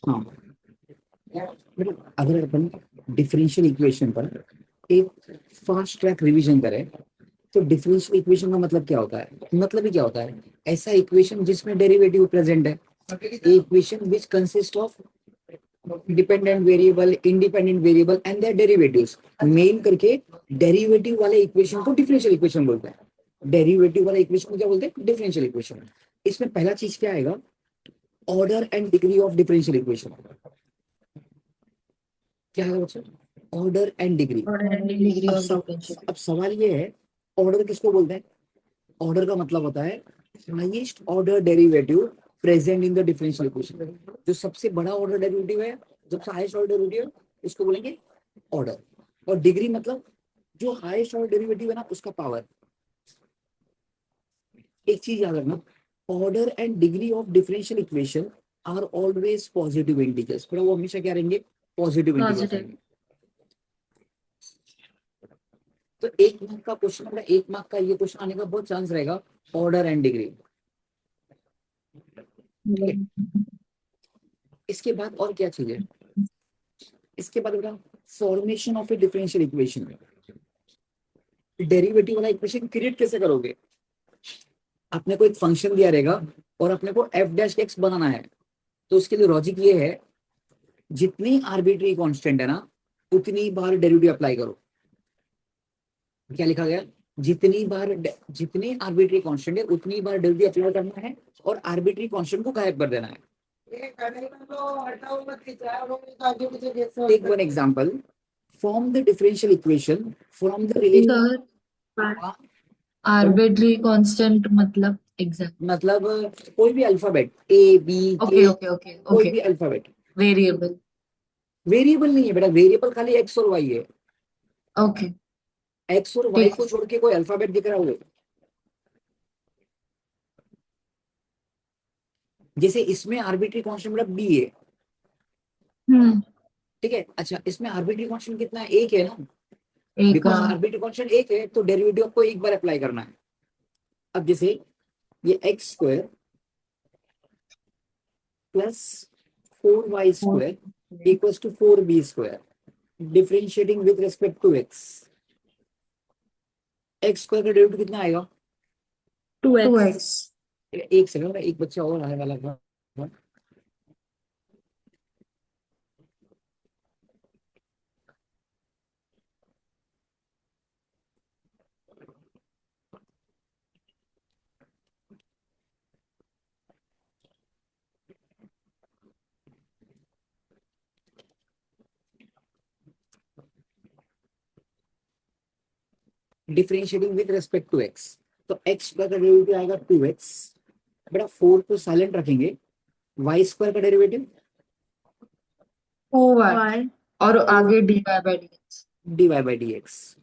हाँ, मतलब अगर अपन डिफरेंशियल इक्वेशन पर एक फास्ट ट्रैक रिवीजन करें, तो डिफरेंशियल इक्वेशन का मतलब क्या होता है? मतलब ही क्या होता है? ऐसा इक्वेशन जिसमें डेरिवेटिव प्रेजेंट है, equation which consist of dependent variable, independent variable and their derivatives. Main करके डेरिवेटिव वाले इक्वेशन को डिफरेंशियल इक्वेशन बोलते हैं। डेरिवेटिव वाले इक्वेशन को क्या बोलते हैं? Differential equation. इसमें पहला चीज क्या आएगा? Order and degree of differential equation. क्या है बच्चों? Order and degree. Order and degree अब ऑफ डिफरेंशियल। अब सवाल ये है, ऑर्डर किसको बोलते हैं? ऑर्डर का मतलब होता है highest order derivative present in the differential equation. जो सबसे बड़ा ऑर्डर डेरिवेटिव है, सबसे हाईएस्ट ऑर्डर डेरिवेटिव, उसको बोलेंगे ऑर्डर। और डिग्री मतलब जो हाईएस्ट ऑर्डर डेरिवेटिव है ना, उसका पावर। एक चीज याद रखना, order and degree of differential equation are always positive integers. पर वो हमेशा क्या रहेंगे? Positive integers positive. रहेंगे। तो एक मार्क का क्वेश्चन, अगर एक मार्क का ये क्वेश्चन आने का बहुत चांस रहेगा, ऑर्डर एंड डिग्री। ठीक है, इसके बाद और क्या चीज है? इसके बाद बेटा formation of A differential equation. Derivative वाला इक्वेशन क्रिएट कैसे करोगे? अपने को एक फंक्शन दिया रहेगा और अपने को एफ डैश एक्स बनाना है। तो उसके लिए लॉजिक ये है, जितनी आर्बिट्री कांस्टेंट है ना, उतनी बार डेरिवेटिव अप्लाई करो। क्या लिखा गया? जितनी आर्बिट्री कांस्टेंट है उतनी बार डेरिवेटिव अप्लाई करना है, और आर्बिट्री कांस्टेंट को गायब कर देना है। Take one example, form the differential equation from the relation. Sir, arbitrary constant मतलब एग्जैक्ट। मतलब कोई भी alphabet, A B okay K, okay okay कोई ओके। भी अल्फाबेट। वेरिएबल। वेरिएबल नहीं है बेटा, वेरिएबल खाली एक्स और वाई है। ओके। एक्स और वाई ठीक। को छोड़ के कोई अल्फाबेट दिख रहा हो? जैसे इसमें आर्बिट्री कांस्टेंट मतलब बी है। हम्म। ठीक है, अच्छा इसमें आर्बिट्री कांस्टेंट कितना है? एक है ना। एक। बिकॉज आर्बिट्री कांस्टेंट एक है, तो डेरिवेटिव को एक बार अप्लाई करना है। अब जैसे ये x square plus 4y² equals to 4b², differentiating with respect to x. X square का डेरिवेटिव कितना आएगा? To x. एक सेकंड, एक बच्चा और आने वाला था। Differentiating with respect to x, तो एक्स स्क्वायर का डेरिवेटिव आएगा 2x। बेटा 4 को साइलेंट रखेंगे, वाई स्क्वायर का डेरिवेटिव टू वाई। और आगे d y by d x. D y by d x.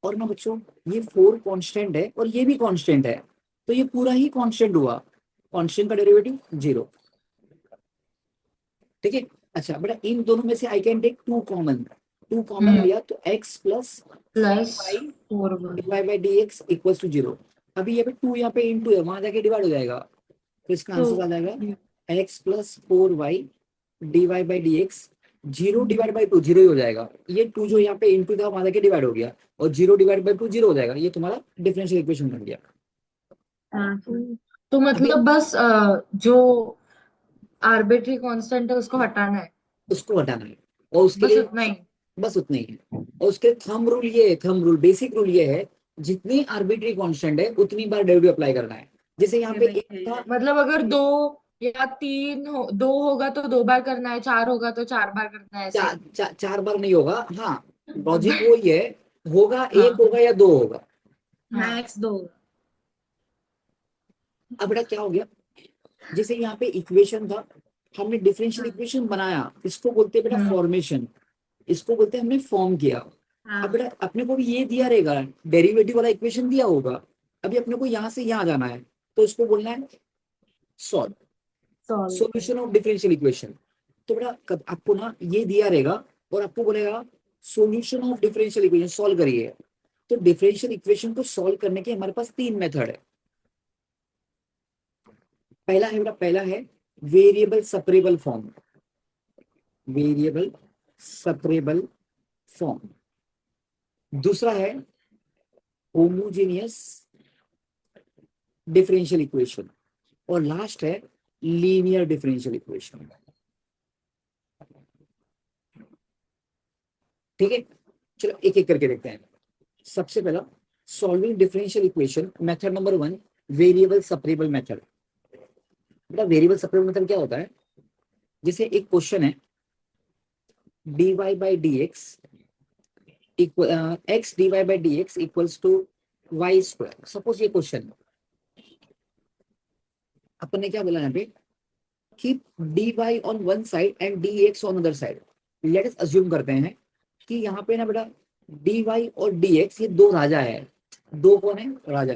और ना बच्चों, ये 4 कांस्टेंट है और ये भी कांस्टेंट है, तो ये पूरा ही कांस्टेंट हुआ। कांस्टेंट का डेरिवेटिव 0। ठीक है, अच्छा बेटा इन दोनों में से I can take 2 common. 2 common लिया तो x plus plus y 4 y. D y by d x equal to 0। अभी ये पे 2 यहाँ पे इंटू है, वहां जाके डिवाइड हो जाएगा, तो इसका तो आंसर आ जाएगा x+4y d y by d x. 0 divide by 2 0 ही हो जाएगा। ये 2 जो यहाँ पे इंटू था, वहां जाके डिवाइड हो गया, और 0 डिवाइड बाई 2 0 हो जाएगा। ये तुम्हारा डिफरेंशियल इक्वेशन बन गया। तो अभी मतलब बस जो आर्बिट्री कांस्टेंट है उसको हटाना है। उसको हटाना है, और उसके बस लिए उतना ही। बस उतना ही है। और उसके थंब रूल ये है, थंब रूल बेसिक रूल ये है, जितनी आर्बिट्री कांस्टेंट है उतनी बार डेरिवेटिव अप्लाई करना है। जैसे यहाँ पे एक था, मतलब अगर दो या तीन हो, दो होगा तो 2 बार करना है, चार होगा तो 4 बार करना है, ऐसे। 4 बार नहीं होगा। हाँ, लॉजिक वो ही है, होगा एक हाँ। होगा या दो होगा। मैक्स दो। अब बेटा क्या हो गया? जैसे यहाँ पे इक्वेशन था, हमने डिफरेंशियल हाँ। इक्वेशन बनाया, इसको बोलते हैं बेटा हम्म। फॉर्मेशन। इसको बोलते हैं हमने फॉर्म किया। अब हाँ। बेटा अपने को भी ये दिया रहेगा, डेरिवेटिव वाला इक्वेशन दिया होगा। अभी अपने को यहाँ से यहाँ जाना है, तो इसको बोलना है solve, solve. Solution of differential equation. तो बेटा आपको ना ये दिया रहेगा, और आपको बोलेगा solution of differential equation solve करिए। तो डिफरेंशियल इक्वेशन को सॉल्व करने के हमारे पास 3 मेथड है। पहला है बेटा, पहला है variable separable form. Variable separable form, दूसरा है होमोजेनियस डिफरेंशियल इक्वेशन, और लास्ट है लीनियर डिफरेंशियल इक्वेशन। ठीक है, चलो एक एक करके देखते हैं। सबसे पहला solving differential equation method number 1, variable separable method. बेटा वेरिएबल सेपरेबल मेथड क्या होता है, जैसे एक क्वेश्चन है dy by d x equal x d y by d x equals to y square. Suppose ये क्वेश्चन, अपन ने क्या बोला यहाँ पे, keep dy on one side and dx on other side। Let us assume करते हैं कि यहाँ पे ना बेटा dy और dx ये दो राजा है। दो कौन है, राजा।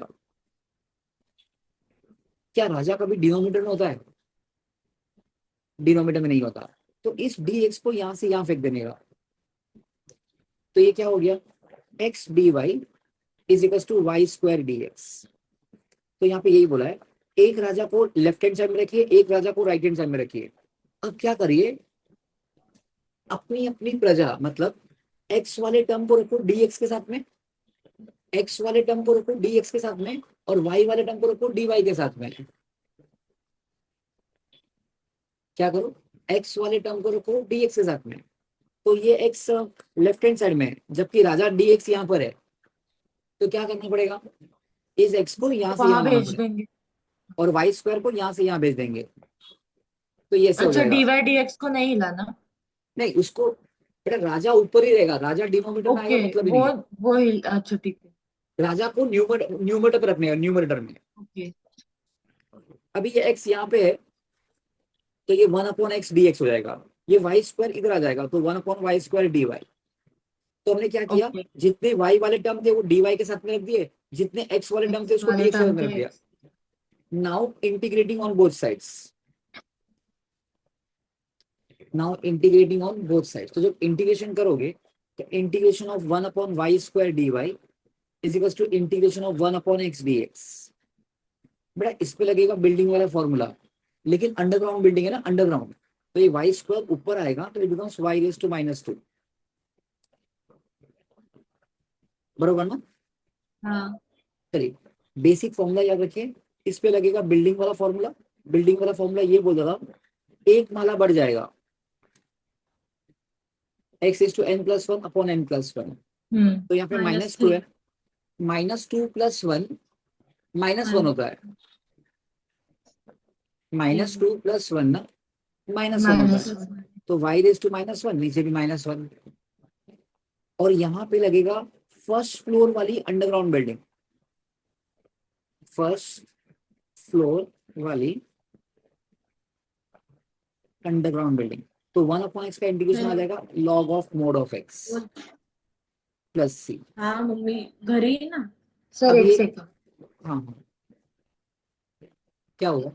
क्या राजा कभी डिनोमिनेटर में होता है, डिनोमिनेटर में नहीं होता। तो इस dx को यहाँ से यहाँ फेंक देने का, तो ये क्या हो गया, x dy is equal to y square d x. तो यहाँ पे यही बोला है, एक राजा को लेफ्ट हैंड साइड में रखिए, एक राजा को राइट हैंड साइड में रखिए। अब क्या करिए, अपनी अपनी प्रजा मतलब एक्स वाले टर्म को रखो dx के साथ में, एक्स वाले टर्म को रखो dx के साथ में, और वाई वाले टर्म को रखो dy के साथ में। क्या करो, एक्स वाले टर्म को रखो dx के साथ में, तो ये x लेफ्ट हैंड साइड में है, जबकि राजा dx यहाँ पर है। तो क्या करना पड़ेगा, इस x को यहाँ से वहां यहाँ लाना भेज पड़ेगा, देंगे। और वाई स्क्वायर को यहाँ से यहाँ भेज देंगे। तो ये ऐसे हो अच्छा, जाएगा। dy dx को नहीं हिलाना। नहीं उसको, बेटा राजा ऊपर ही रहेगा, राजा डिनोमिनेटर में आएगा ओके, मतलब ही वो नहीं है। वो हिल, अच्छा ठीक है। राजा को न्यूमरेटर पे रखने का, न्यूमरेटर में। ओके। अभी ये x यहाँ पे है, तो ये 1/x dx हो जाएगा। ये वाई स्क्वायर इधर आ जाएगा, तो 1/y² dy। तो हमने क्या किया, ओके, जितने y वाले टर्म थे वो dy के साथ में रख दिए, जितने x वाले टर्म थे एक्स उसको वाले dx के साथ टर्म में रख के दिया। x। Now integrating on both sides, now integrating on both sides. तो जब इंटीग्रेशन करोगे, तो integration of 1/y² dy is equal to integration of 1/x dx। बेटा इस पे लगेगा बिल्डिंग वाला फॉर्मूला, लेकिन अंडरग्राउंड बिल्डिंग है ना, अंडरग्राउंड। तो ये वाई स्क्वायर ऊपर आएगा, तो it becomes y raise to -2। बरोबर ना। हाँ। चलिए बेसिक फॉर्मूला याद रखिए, इस पे लगेगा बिल्डिंग वाला फॉर्मूला। बिल्डिंग वाला फॉर्मूला ये बोलता था, एक माला बढ़ जाएगा, x⁻n+1/n+1। तो यहाँ पे माइनस -2 थ्री। है, -2 + 1 -1 होता है, -2 + 1 ना -1 होता है। माइनस तो y⁻⁻1, नीचे भी -1। और यहाँ पे लगेगा फर्स्ट फ्लोर वाली अंडरग्राउंड बिल्डिंग, फर्स्ट फ्लोर वाली अंडरग्राउंड बिल्डिंग। तो 1/x का इंटीग्रेशन आ जाएगा log of mod of x plus c. हाँ मम्मी, घर ही है ना। सर अब एक ये, सेकंड। हाँ हाँ, क्या होगा,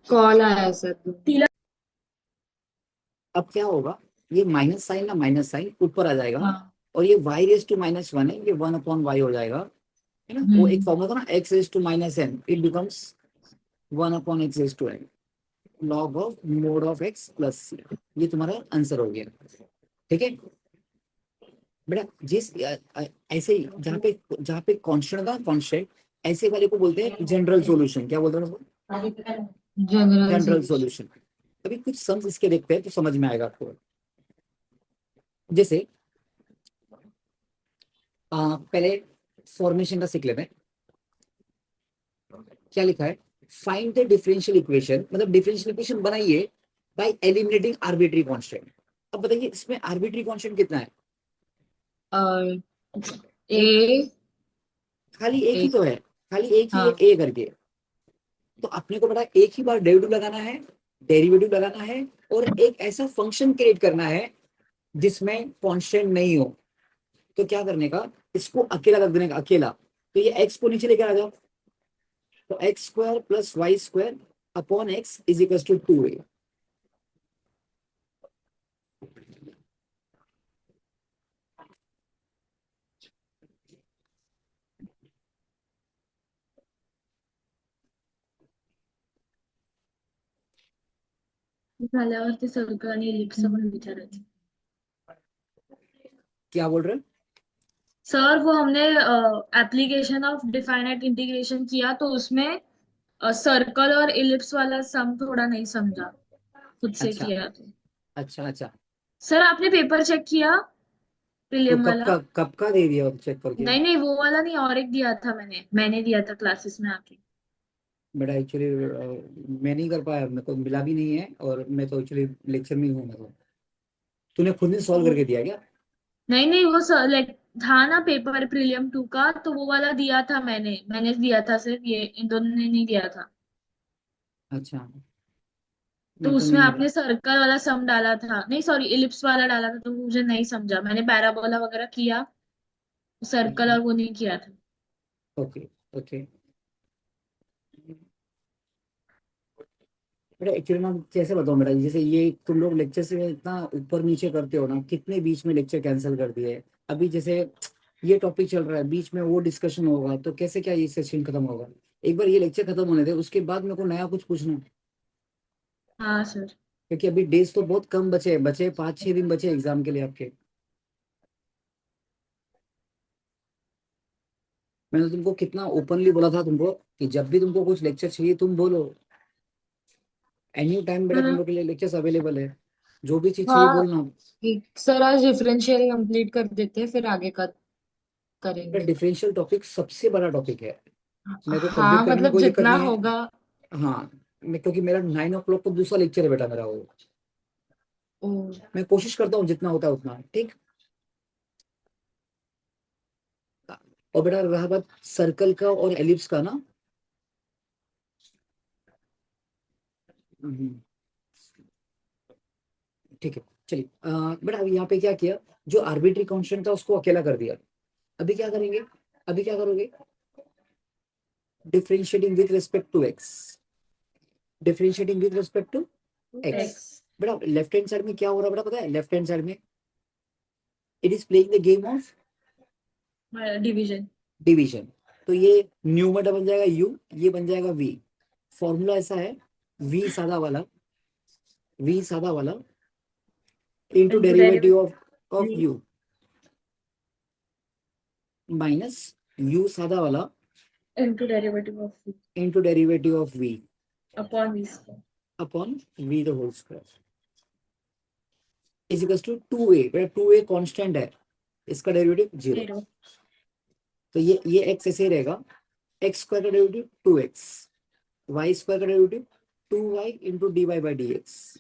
कॉल आया है सर। अब क्या होगा, ये माइनस साइन ना, माइनस साइन ऊपर आ जाएगा, हाँ। और ये y⁻1 है, ये 1/y हो जाएगा, है ना। वो एक हम्म। फॉर्मूला था ना, x⁻n, it becomes 1/x⁻n, log of mod of x plus c. ये तुम्हारा आंसर हो गया। ठीक है बेटा, जिस ऐसे ही जहाँ पे कांस्टेंट था, कांस्टेंट ऐसे वाले को बोलते हैं जनरल सॉल्यूशन। क्या बोलते हैं उसको, जनरल जनरल सॉल्यूशन। सॉल्यूशन। अभी कुछ सम्स इसके देखते हैं तो समझ में आएगा आपको। जैसे पहले फॉर्मेशन का सीख लेते हैं। क्या लिखा है, फाइंड द डिफरेंशियल इक्वेशन, मतलब डिफरेंशियल इक्वेशन बनाइए बाय एलिमिनेटिंग आर्बिट्री कांस्टेंट। अब बताइए इसमें आर्बिट्री कांस्टेंट कितना है, और ए। खाली एक ए। ही तो है, खाली एक ही है हाँ। ए करके। तो अपने को पता है एक ही बार डेरिवेटिव लगाना है, डेरिवेटिव लगाना है, और एक ऐसा फंक्शन क्रिएट करना है जिसमें कांस्टेंट नहीं हो। तो क्या करने का, इसको अकेला रख देने का, अकेला। तो ये एक्स को नीचे लेकर आ जाओ, तो x² + y² / x = 2a। झाल्यावरती सर्कल आणि इलिप्स पण विचारायचं. क्या बोल रहे हो? सर वो हमने एप्लीकेशन ऑफ डिफाइनाइट इंटीग्रेशन किया तो उसमें सर्कल और इलिप्स वाला सम थोड़ा नहीं समझा, खुद से अच्छा किया तो। अच्छा अच्छा। सर आपने पेपर चेक किया तो प्रीलियम वाला? कब का दे दिया चेक करके? नहीं नहीं, वो वाला नहीं, और एक दिया था मैंने दिया था क्लासेस में आके। बट एक्चुअली मैं नहीं कर पाया, मेरे को मिला भी नहीं है, और मैं तो एक्चुअली लेक्चर में ही हूँ मैं तो। तूने खुद ने सॉल्व वो करके दिया क्या? नहीं नहीं, वो लाइक था ना पेपर प्रीलियम 2 का, तो वो वाला दिया था मैंने दिया था, सिर्फ ये इन दोनों ने नहीं दिया था। अच्छा। तो मेरे को उसमें नहीं मिला। आपने सर्कल वाला सम डाला था, नहीं सॉरी इलिप्स वाला डाला था, तो मुझे नहीं समझा, मैंने पैराबोला वगैरह किया, सर्कल अच्छा। और वो नहीं किया था। Okay okay. बेटा एक्चुअली ना कैसे बताऊँ बेटा, जैसे ये तुम लोग लेक्चर से इतना ऊपर नीचे करते हो ना, कितने बीच में लेक्चर कैंसिल कर दिए। अभी जैसे ये टॉपिक चल रहा है, बीच में वो डिस्कशन होगा, तो कैसे क्या ये सेशन खत्म होगा? एक बार ये लेक्चर खत्म होने दे, उसके बाद मेरे को नया कुछ पूछना। हाँ सर। क्योंकि अभी डेज तो बहुत कम बचे हैं, बचे 5-6 दिन बचे एग्जाम के लिए आपके। मैंने तुमको कितना ओपनली बोला था तुमको कि जब भी तुमको कुछ लेक्चर चाहिए तुम बोलो। एनी टाइम बेटा तुम हम्म। लोग के लिए लेक्चर्स अवेलेबल है, जो भी चीज चाहिए हाँ, बोलना। ठीक सर, आज डिफरेंशियल कंप्लीट कर देते हैं, फिर आगे का करेंगे। डिफरेंशियल टॉपिक सबसे बड़ा टॉपिक है, मेरे को कंप्लीट हाँ करने में मतलब कोई दिक्कत जितना नहीं है। होगा। हाँ, मैं क्योंकि मेरा 9 o'clock को दूसरा लेक्चर है बेटा मेरा वो। ओ, मैं कोशिश करता हूँ जितना होता है उतना, ठीक। और बेटा रहा बात सर्कल का और एलिप्स का ना। हम्म, ठीक है। चलिए बेटा अभी यहाँ पे क्या किया, जो आर्बिट्री कांस्टेंट था उसको अकेला कर दिया। अभी क्या करेंगे? अभी क्या करोगे? Differentiating with respect to x. Differentiating with respect to x. X. बेटा लेफ्ट हैंड साइड में क्या हो रहा है बेटा, पता है? लेफ्ट हैंड साइड में it is playing the game of division. Division. तो ये न्यूमरेटर बन जाएगा यू, ये बन जाएगा वी। फॉर्मूला ऐसा है, वी सादा वाला, वी सादा वाला into into derivative of derivative u minus u सादा वाला into derivative of into derivative of v upon v square upon v the whole square is equal to 2a। 2a constant है, इसका derivative 0। 0। तो ये x ऐसे ही रहेगा, x square का डेरिवेटिव 2x, वाई स्क्वायर का derivative 2y into d y by d x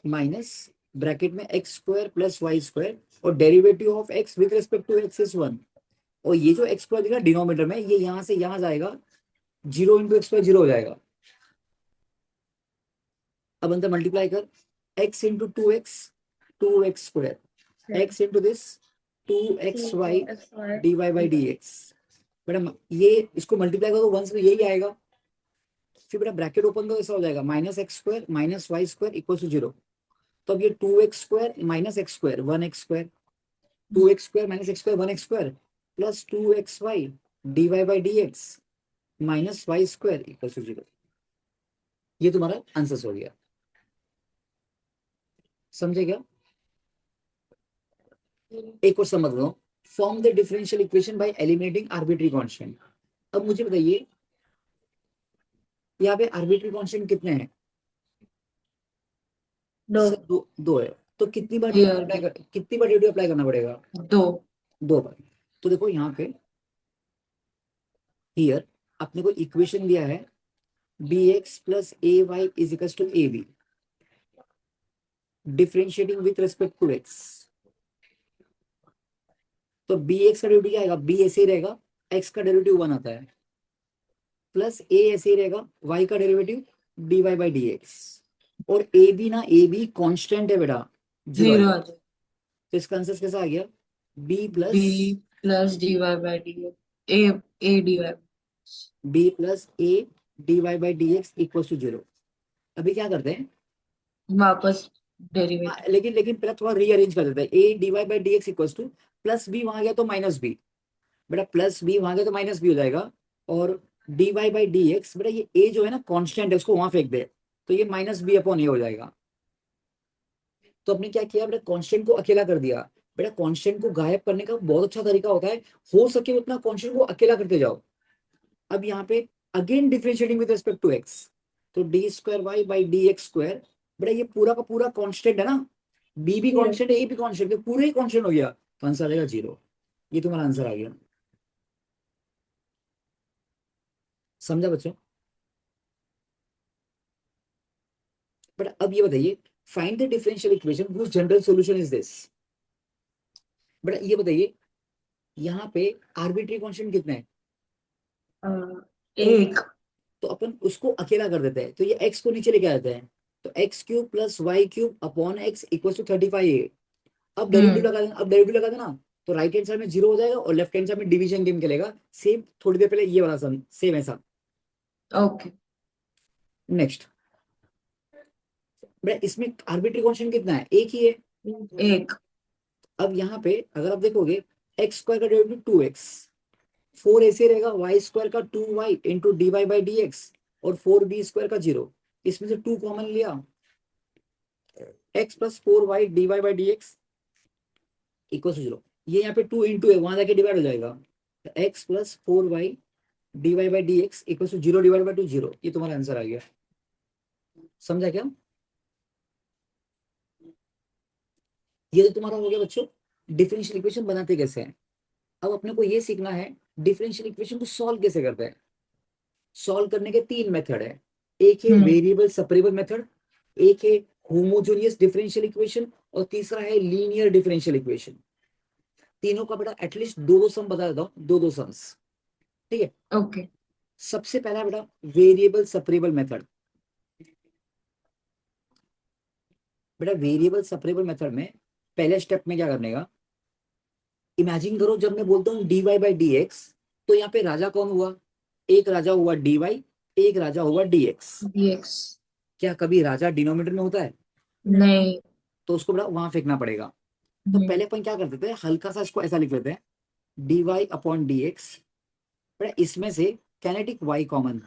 minus bracket में x square plus y square, और derivative of x with respect to x is 1। और ये जो एक्स स्क्वायर दिखा denominator में, ये यहां से यहां जाएगा, 0 इंटू एक्स स्क्वायर 0 हो जाएगा। अब अंदर मल्टीप्लाई कर, x into 2x square, x into this 2xy d y by d x. बेटा ये इसको मल्टीप्लाई करो तो 1 से यही आएगा। फिर बेटा ब्रैकेट ओपन करो, ऐसा हो जाएगा minus x square minus y square equal to 0। तो अब ये 2x square minus x square 1x square, 2x square minus x square 1x square plus 2xy d y by d x minus y square equal to 0। ये तुम्हारा answer हो गया, समझे क्या? एक और समझ लो, form the differential equation by eliminating arbitrary constant. अब मुझे बताइए यहाँ पे आर्बिट्री कांस्टेंट कितने हैं? दो। सर दो, दो है। तो कितनी बार हियर अप्लाई भी कर, कितनी बार ड्यूटी अप्लाई करना पड़ेगा? 2। 2 बार। तो देखो यहाँ पे हियर अपने को इक्वेशन दिया है b x plus a y is equal to a b, differentiating with respect to x. तो बी एक्स का डेरिवेटिव क्या आएगा? बी ऐसे ही रहेगा, एक्स का डेरिवेटिव 1 आता है, प्लस ए ऐसे ही रहेगा, वाई का derivative d y by d x. और ए बी ना, ए बी कॉन्स्टेंट है बेटा, 0 आ 0 जाएगा। आ जाए। तो इसका आंसर कैसा आ गया? B b plus plus d y by d, a a d y. B plus a d y by d x equal to 0। अभी क्या करते हैं? वापस हाँ, डेरिवेटिव। लेकिन लेकिन पहले थोड़ा रीअरेंज कर देते हैं। A d y by d x equal to plus b वहां गया तो माइनस बी, बेटा प्लस बी वहां गया तो माइनस बी हो जाएगा। और d y by d x, बेटा ये ए जो है ना कांस्टेंट है, उसको वहां फेंक दे, तो ये माइनस बी अपॉन ए हो जाएगा। तो आपने क्या किया बेटा, कांस्टेंट को अकेला कर दिया। बेटा कांस्टेंट को गायब करने का बहुत अच्छा तरीका होता है, हो सके उतना कांस्टेंट को अकेला करते जाओ। अब यहाँ पे again differentiating with respect to x, तो d square y by d x square. बेटा ये पूरा का पूरा कांस्टेंट है ना, बी भी Yes. कांस्टेंट है, ए भी कांस्टेंट है, पूरा ही कांस्टेंट हो गया, तो आंसर आ जाएगा 0। ये तुम्हारा आंसर आ गया। समझा बच्चों? बट अब ये बताइए, find the differential equation whose general solution is this. But ये बताइए, यहाँ पे आर्बिट्री कांस्टेंट कितने हैं? एक। तो अपन उसको अकेला कर देते हैं, तो ये x को नीचे लेके आ जाते हैं, तो x cube plus y cube upon x equal to 35a। अब डेरिवेटिव लगा देना, अब डेरिवेटिव लगा देना, तो राइट हैंड साइड में 0 हो जाएगा और लेफ्ट हैंड साइड में डिवीजन गेम खेलेगा, सेम थोड़ी देर पहले ये वाला सम, सेम ऐसा। ओके। नेक्स्ट, इसमें आर्बिट्री कांस्टेंट कितना है? एक ही है। एक। अब यहाँ पे अगर आप देखोगे, एक्स स्क्वायर का डेरिवेटिव 2x, 4 ऐसे रहेगा, वाई स्क्वायर का 2y into d y by d x, और 4b स्क्वायर का 0, इसमें से 2 कॉमन लिया, x plus 4y d y by d x equal to 0। ये यहाँ पे 2 इंटू है, वहां जाके डिवाइड हो जाएगा, तो x plus 4y d y by d x equal to 0 divide by 2 0। ये तुम्हारा आंसर आ गया। समझा क्या? ये तो तुम्हारा हो गया बच्चों, डिफरेंशियल इक्वेशन बनाते कैसे हैं। अब अपने को ये सीखना है डिफरेंशियल इक्वेशन को सॉल्व कैसे करते हैं। सॉल्व करने के 3 मेथड है, एक है वेरिएबल सेपरेबल मेथड, एक है होमोजेनियस डिफरेंशियल इक्वेशन, और तीसरा है लीनियर डिफरेंशियल इक्वेशन। तीनों का बेटा एटलीस्ट दो दो सम बता देता हूँ, दो दो सम्स, ठीक है। ओके। सबसे पहला बेटा वेरिएबल सेपरेबल मेथड। बेटा वेरिएबल सेपरेबल मेथड में पहले स्टेप में क्या करने का, इमेजिन करो जब मैं बोलता हूँ d y by d x, तो यहाँ पे राजा कौन हुआ? एक राजा हुआ डी वाई, एक राजा हुआ डी एक्स। dx। क्या कभी राजा डिनोमिनेटर में होता है? नहीं। तो उसको बेटा वहां फेंकना पड़ेगा। तो पहले अपन क्या कर देते हैं, हल्का सा इसको ऐसा लिख लेते हैं, d y upon d x. बेटा इसमें से कैनेटिक वाई कॉमन,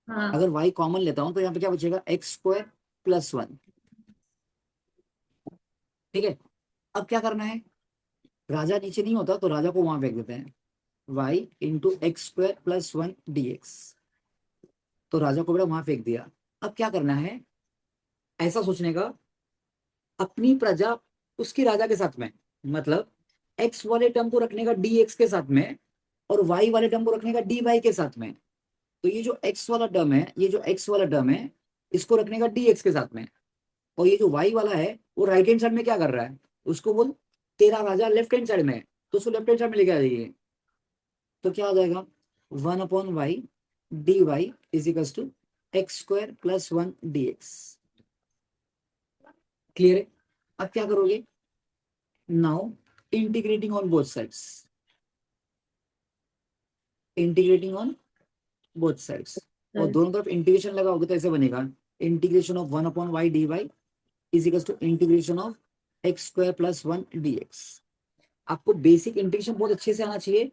हाँ। अगर y कॉमन लेता हूं तो यहाँ पे क्या बचेगा, एक्स स्क्वायर प्लस 1। ठीक है, अब क्या करना है, राजा नीचे नहीं होता तो राजा को वहां फेंक देते हैं, y into x square plus 1 dx। तो राजा को बेटा वहां फेंक दिया। अब क्या करना है, ऐसा सोचने का, अपनी प्रजा उसकी राजा के साथ में, मतलब x वाले टर्म को रखने का dx के साथ में, और y वाले टर्म को रखने का dy के साथ में। तो ये जो x वाला टर्म है, ये जो x वाला टर्म है, इसको रखने का dx के साथ में, और ये जो y वाला है वो राइट हैंड साइड में क्या कर रहा है, उसको बोल तेरा राजा लेफ्ट हैंड साइड में है, तो उसको लेफ्ट हैंड साइड में लेके आ जाइए। तो क्या हो जाएगा, 1/y dy is equal to x square plus 1 dx। Clear है? अब क्या करोगे, now integrating on both sides, integrating on both sides, और दोनों तरफ इंटीग्रेशन लगाओगे तो ऐसे बनेगा, integration of 1/y dy is equal to integration of x square plus 1 dx। आपको बेसिक इंटीग्रेशन बहुत अच्छे से आना चाहिए,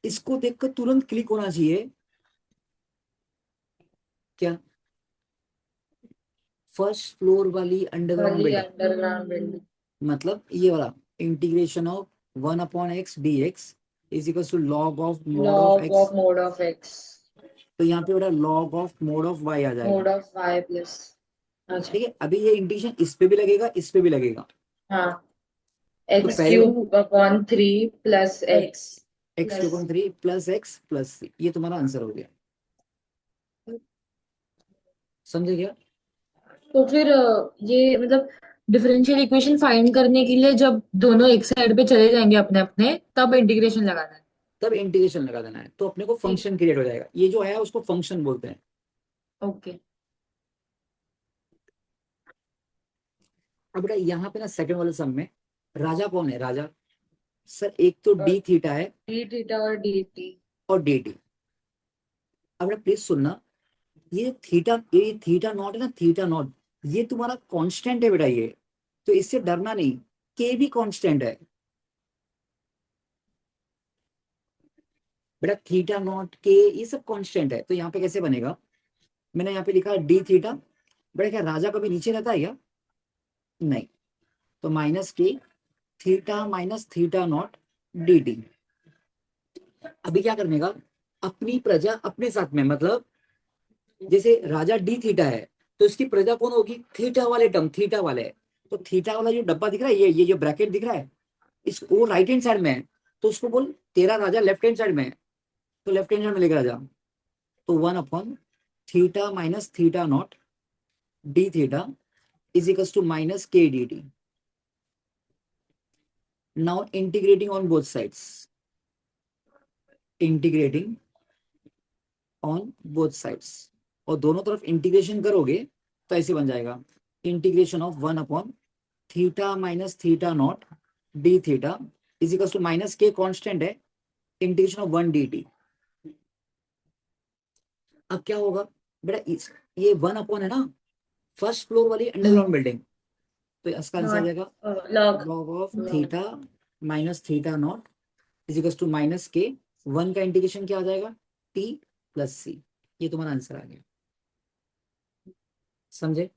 इसको देखकर तुरंत क्लिक होना चाहिए, क्या फर्स्ट फ्लोर वाली अंडरग्राउंड बिल्डिंग, अंडरग्राउंड बिल्डिंग। मतलब ये वाला integration of 1/x dx is equal to log of mod of log x। Of mod of x. तो यहाँ पे बेटा log of mod of y आ जाएगा। Mod of y plus. अच्छा। ठीक है, अभी ये इंटीग्रेशन इस पे भी लगेगा, इस पे भी लगेगा। हाँ। तो एक्स पहले cube upon 3 plus x. x cube 3 plus x plus 3, ये तुम्हारा आंसर हो गया। समझे क्या? तो फिर ये मतलब डिफरेंशियल इक्वेशन फाइंड करने के लिए जब दोनों एक साइड पे चले जाएंगे अपने अपने, तब इंटीग्रेशन लगाना है। तब इंटीग्रेशन लगा देना है, तो अपने को ठीक। फंक्शन क्रिएट हो जाएगा, ये जो है उसको फंक्शन बोलते हैं। ओके। अब बेटा यहाँ पे ना सेकंड वाले सम में राजा कौन है, राजा सर एक तो डी थीटा है डी थीटा और डी टी। और डी टी। अब बेटा प्लीज सुनना, ये थीटा नॉट है ना, थीटा नॉट, ये तुम्हारा कांस्टेंट है बेटा, ये तो इससे डरना नहीं, के भी कांस्टेंट है बेटा, थीटा नॉट के ये सब कांस्टेंट है। तो यहाँ पे कैसे बनेगा, मैंने यहाँ पे लिखा डी थीटा, बेटा क्या राजा कभी नीचे रहता है क्या? नहीं। तो माइनस के theta minus theta not D T. अभी क्या करने का, अपनी प्रजा अपने साथ में, मतलब जैसे राजा डी थीटा है तो इसकी प्रजा कौन होगी? थीटा वाले टर्म, थीटा वाले। तो थीटा वाला जो डब्बा दिख रहा है, ये जो ब्रैकेट दिख रहा है, इस वो राइट हैंड साइड में है, तो उसको बोल तेरा राजा लेफ्ट हैंड साइड में है, तो लेफ्ट हैंड साइड में लेकर आ जा। तो 1 upon theta minus theta not d theta is equal to minus k d t. Now integrating on both sides, integrating on both sides, और दोनों तरफ इंटीग्रेशन करोगे तो ऐसे बन जाएगा, integration of 1 upon theta minus theta not d theta is equal to minus k constant है, integration of 1 d t. अब क्या होगा बेटा, ये 1 अपॉन है ना फर्स्ट फ्लोर वाली अंडरग्राउंड बिल्डिंग, तो इसका आंसर आ जाएगा log log of theta minus theta naught is equal to minus k, 1 का इंटीग्रेशन क्या आ जाएगा? T plus c. ये तुम्हारा आंसर आ गया, समझे?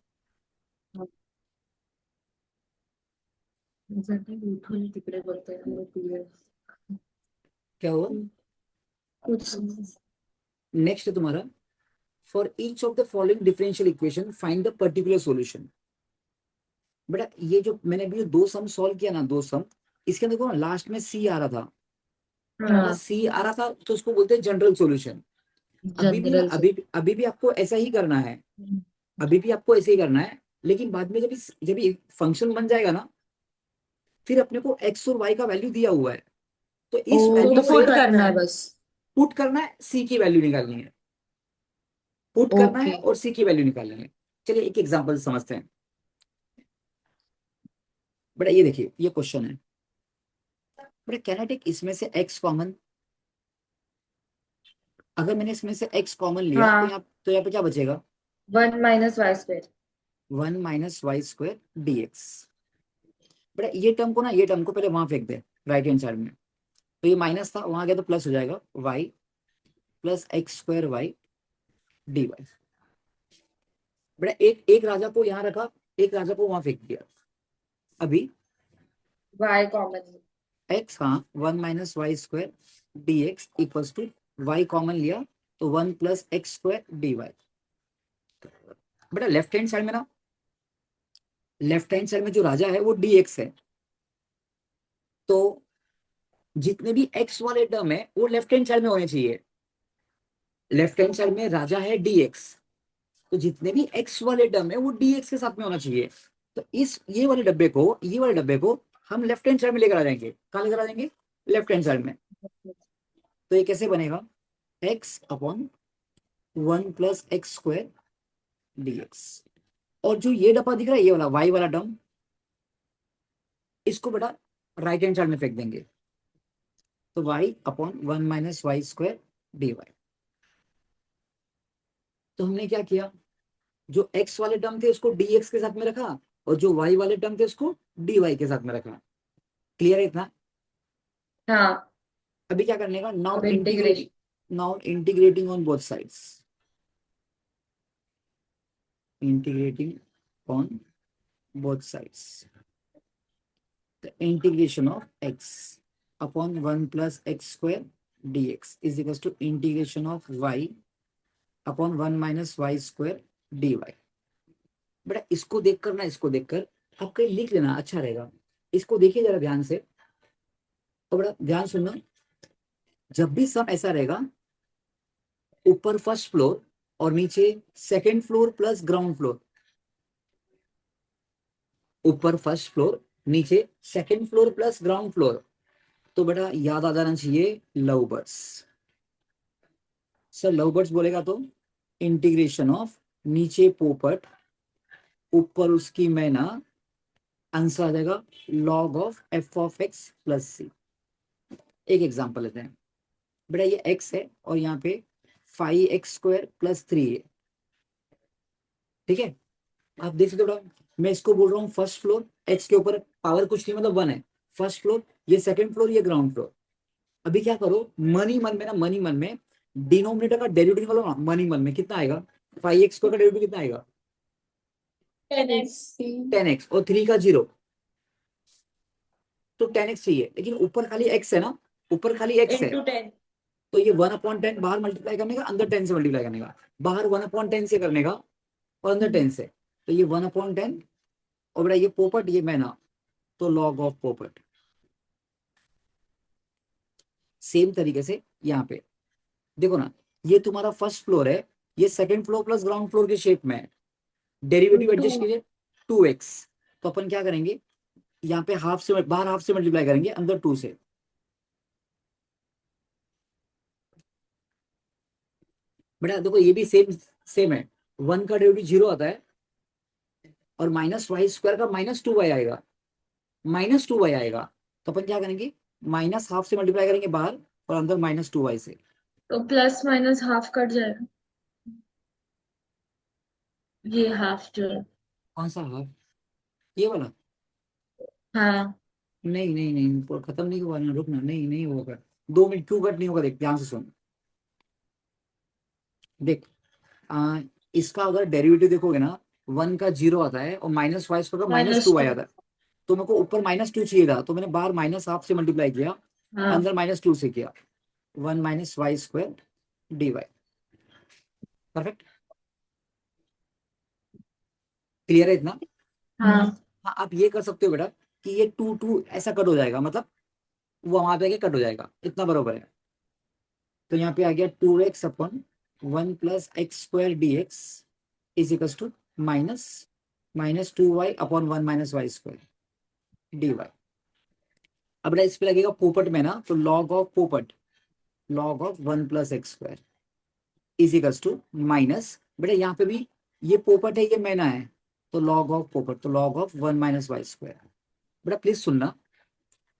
तिकडे बोलतोय क्या हुआ? कुछ नेक्स्ट है तुम्हारा, for each of the following differential equation find the particular solution. बेटा ये जो मैंने अभी दो सम सॉल्व किया ना, दो सम, इसके अंदर देखो ना लास्ट में सी आ रहा था, हाँ सी आ रहा था, तो उसको बोलते हैं जनरल सॉल्यूशन। अभी भी ना, जनरल से अभी भी आपको ऐसा ही करना है, अभी भी आपको ऐसे ही करना है, लेकिन बाद में जब ये फंक्शन बन जाएगा ना, फिर अपने को एक्स और वाई का वैल्यू दिया हुआ है, तो इस वैल्यू तो से पुट करना है बस पुट करना है, सी की वैल्यू निकालनी है, पुट करना है ओके और सी की वैल्यू निकालनी है। चलिए एक एग्जांपल समझते हैं। बेटा ये देखिए, ये क्वेश्चन है, बेटा कैन आई टेक इसमें से एक्स कॉमन? अगर मैंने इसमें से एक्स कॉमन लिया हाँ तो यहाँ पे क्या बचेगा? 1 - y²। 1 - y² dx। बेटा ये टर्म को ना, ये टर्म को पहले वहां फेंक दे राइट हैंड साइड में, तो ये माइनस था, वहां गया तो प्लस हो जाएगा, y plus x² y dy। बेटा एक एक राजा को यहाँ रखा, एक राजा को वहां फेंक दिया। अभी y कॉमन x, हाँ 1 - y² dx equals to y common लिया तो 1 + x² dy। बेटा लेफ्ट हैंड साइड में ना, लेफ्ट हैंड साइड में जो राजा है वो dx है, तो जितने भी x वाले टर्म है वो लेफ्ट हैंड साइड में होने चाहिए। लेफ्ट हैंड साइड में राजा है dx, तो जितने भी x वाले टर्म है वो dx के साथ में होना चाहिए। तो इस ये वाले डब्बे को, ये वाले डब्बे को हम लेफ्ट हैंड साइड में लेकर आ जाएंगे। कहाँ लेकर आ जाएंगे? लेफ्ट हैंड साइड में। तो ये कैसे बनेगा? x/1 + x² dx। और जो ये डब्बा दिख रहा है, ये वाला y वाला टर्म, इसको बेटा राइट हैंड साइड में फेंक देंगे, तो y/1 - y² dy। तो हमने क्या किया, जो x वाले टर्म थे उसको dx के साथ में रखा, और जो y वाले टर्म थे उसको dy के साथ में रखा। क्लियर है इतना? हाँ अभी क्या करने का, नाउ अब integration integrating on both sides, integrating on both sides, the integration of x/1 + x² dx is equals to integration of y/1 - y² dy। बेटा इसको देखकर ना, इसको देखकर आप कहीं लिख लेना, अच्छा रहेगा। इसको देखिए जरा ध्यान से, तो बड़ा ध्यान सुनना, जब भी सम ऐसा रहेगा, ऊपर फर्स्ट फ्लोर और नीचे second floor plus ground floor, ऊपर फर्स्ट फ्लोर नीचे second floor plus ground floor, तो बेटा याद आ जाना चाहिए love birds. Sir love birds बोलेगा तो इंटीग्रेशन ऑफ नीचे पोपट ऊपर उसकी मैना, आंसर आ जाएगा लॉग ऑफ f(x + c)। एक एग्जांपल लेते हैं। बेटा ये x है और यहाँ पे 5x² + 3 है, ठीक है? आप देख सकते हो बेटा, मैं इसको बोल रहा हूँ फर्स्ट फ्लोर, x के ऊपर पावर कुछ नहीं, मतलब 1 है, फर्स्ट फ्लोर, ये सेकंड फ्लोर, ये ग्राउंड फ्लोर। अभी क्या करो, मन ही मन में ना, मन ही मन में डिनोमिनेटर का डेरिवेटिव निकालो ना, मन ही मन में कितना आएगा, 5x का डेरिवेटिव कितना आएगा? 10x 10x, और 3 का 0, तो 10x चाहिए, लेकिन ऊपर खाली x है ना, ऊपर खाली x है, into 10 तो ये 1/10 बाहर मल्टीप्लाई करने का, अंदर 10 से मल्टीप्लाई करने का, बाहर 1/10 से करने का और अंदर 10 से, तो ये 1/10, और बेटा ये पोपट, ये मैना, तो लॉग ऑफ पोपट। सेम तरीके से यहाँ पे देखो ना, ये तुम्हारा फर्स्ट फ्लोर है, ये second floor plus ground floor के शेप में है, डेरिवेटिव एडजस्ट 2 कीजिए 2x, तो अपन क्या करेंगे, यहाँ पे हाफ से, बाहर हाफ से मल्टीप्लाई करेंगे, अंदर 2 से। बेटा देखो ये भी सेम सेम है, 1 का डेरिवेटिव 0 आता है, और -y² का -2y आएगा, -2y आएगा, तो अपन क्या करेंगे, माइनस हाफ से मल्टीप्लाई करेंगे बाहर, और अंदर -2y से। तो प्लस माइनस हाफ कट जाएगा, ये हाफ जो है। कौन सा हाफ? ये वाला? हाँ नहीं नहीं नहीं, खत्म नहीं हुआ ना, रुकना, नहीं नहीं होगा, 2 मिनट, क्यों कट नहीं होगा, देख ध्यान से सुन। देख इसका अगर डेरिवेटिव देखोगे ना, 1 का 0 आता है, और -y² का माइनस -2y टू आता है, तो मेरे को ऊपर -2 चाहिए था, तो मैंने बाहर माइनस हाफ से मल्टीप्लाई किया, हाँ अंदर -2 से किया, 1 - y² dy। परफेक्ट, क्लियर है इतना? हाँ हाँ, आप ये कर सकते हो बेटा कि ये 2 ऐसा कट हो जाएगा, मतलब वो वहां पे आके कट हो जाएगा, इतना बराबर है, तो यहाँ पे आ गया 2x/1 + x² dx is equal to -2y/1 - y² dy। अब बेटा इस पे लगेगा पोपट में ना, तो log ऑफ पोपट, log of 1 + x² is equal to minus, बेटा यहाँ पे भी ये पोपट है, ये मैना है, तो log ऑफ पोपट, तो log ऑफ 1 - y²। बेटा प्लीज सुनना,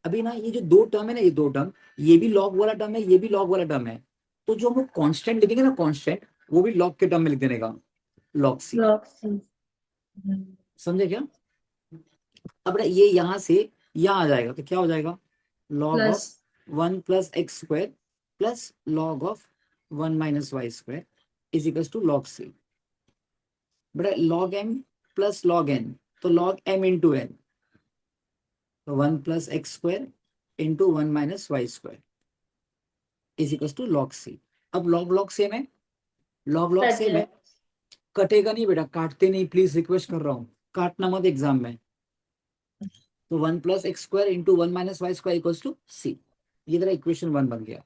अभी ना ये जो दो टर्म है ना, ये दो टर्म, ये भी लॉग वाला टर्म है, ये भी लॉग वाला टर्म है, तो जो हम लोग कांस्टेंट लिखेंगे ना, कांस्टेंट, वो भी लॉग के टर्म में लिख देने का, लॉग सी। log c समझे क्या? अब बेटा ये यहां से यहाँ आ जाएगा, तो क्या हो जाएगा, log plus of 1 + x² plus log of 1 - y² is equal to log c. बेटा log m plus log n, तो लॉग m इंटू n, तो 1 + x² into 1 - y² is equal to log c. अब लॉग लॉग सेम है, log log cut same है, जाए। कटेगा नहीं बेटा, काटते नहीं, प्लीज रिक्वेस्ट कर रहा हूँ, काटना मत एग्जाम में। तो 1 + x² into 1 - y² equals to सी, ये तेरा इक्वेशन 1 बन गया।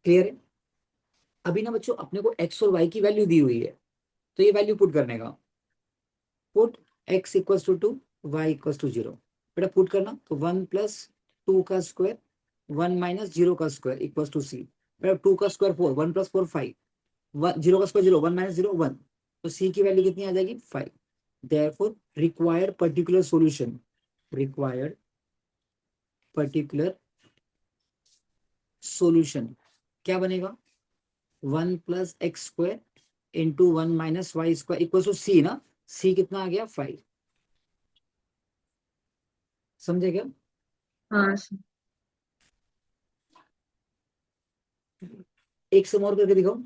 क्लियर है? अभी ना बच्चों अपने को x और y की वैल्यू दी हुई है, तो ये वैल्यू पुट करने का, put x equals to 2, y equals to 0, बेटा पुट करना, तो 1 + 2 का स्क्वायर 1 - 0 का स्क्वायर इक्वल्स टू सी। बेटा 2 का स्क्वायर 4, 1 + 4 5, 0 का स्क्वायर 0, 1 - 0 1, तो सी की वैल्यू कितनी आ जाएगी 5। Therefore required particular solution, required particular solution क्या बनेगा, 1 + x² into 1 - y² equal to सी ना, सी कितना आ गया 5। समझे क्या? हाँ एक सम और करके दिखाओ,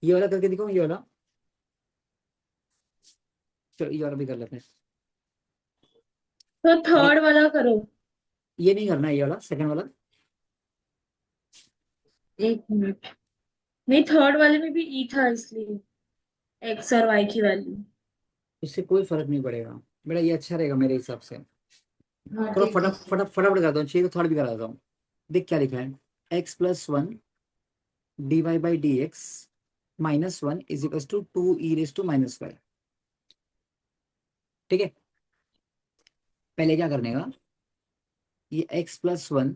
ये वाला करके दिखाओ, ये वाला, चलो ये वाला भी कर लेते हैं। तो ये थर्ड वाला करो। ये नहीं करना है, ये वाला सेकंड वाला। एक मिनट, नहीं थर्ड वाले में भी ई था इसलिए एक्स और वाई की वैल्यू। इससे कोई फर्क नहीं पड़ेगा बेटा, ये अच्छा रहेगा मेरे हिसाब से। हाँ थोड़ा ठीक है। फटाफट करता हूँ, चाहिए तो थोड़ा भी करा देता हूँ। देख क्या लिखा है, x+1 dy/dx -1 is equal to 2e⁻⁻⁴। ठीक है, पहले क्या करने का, ये x+1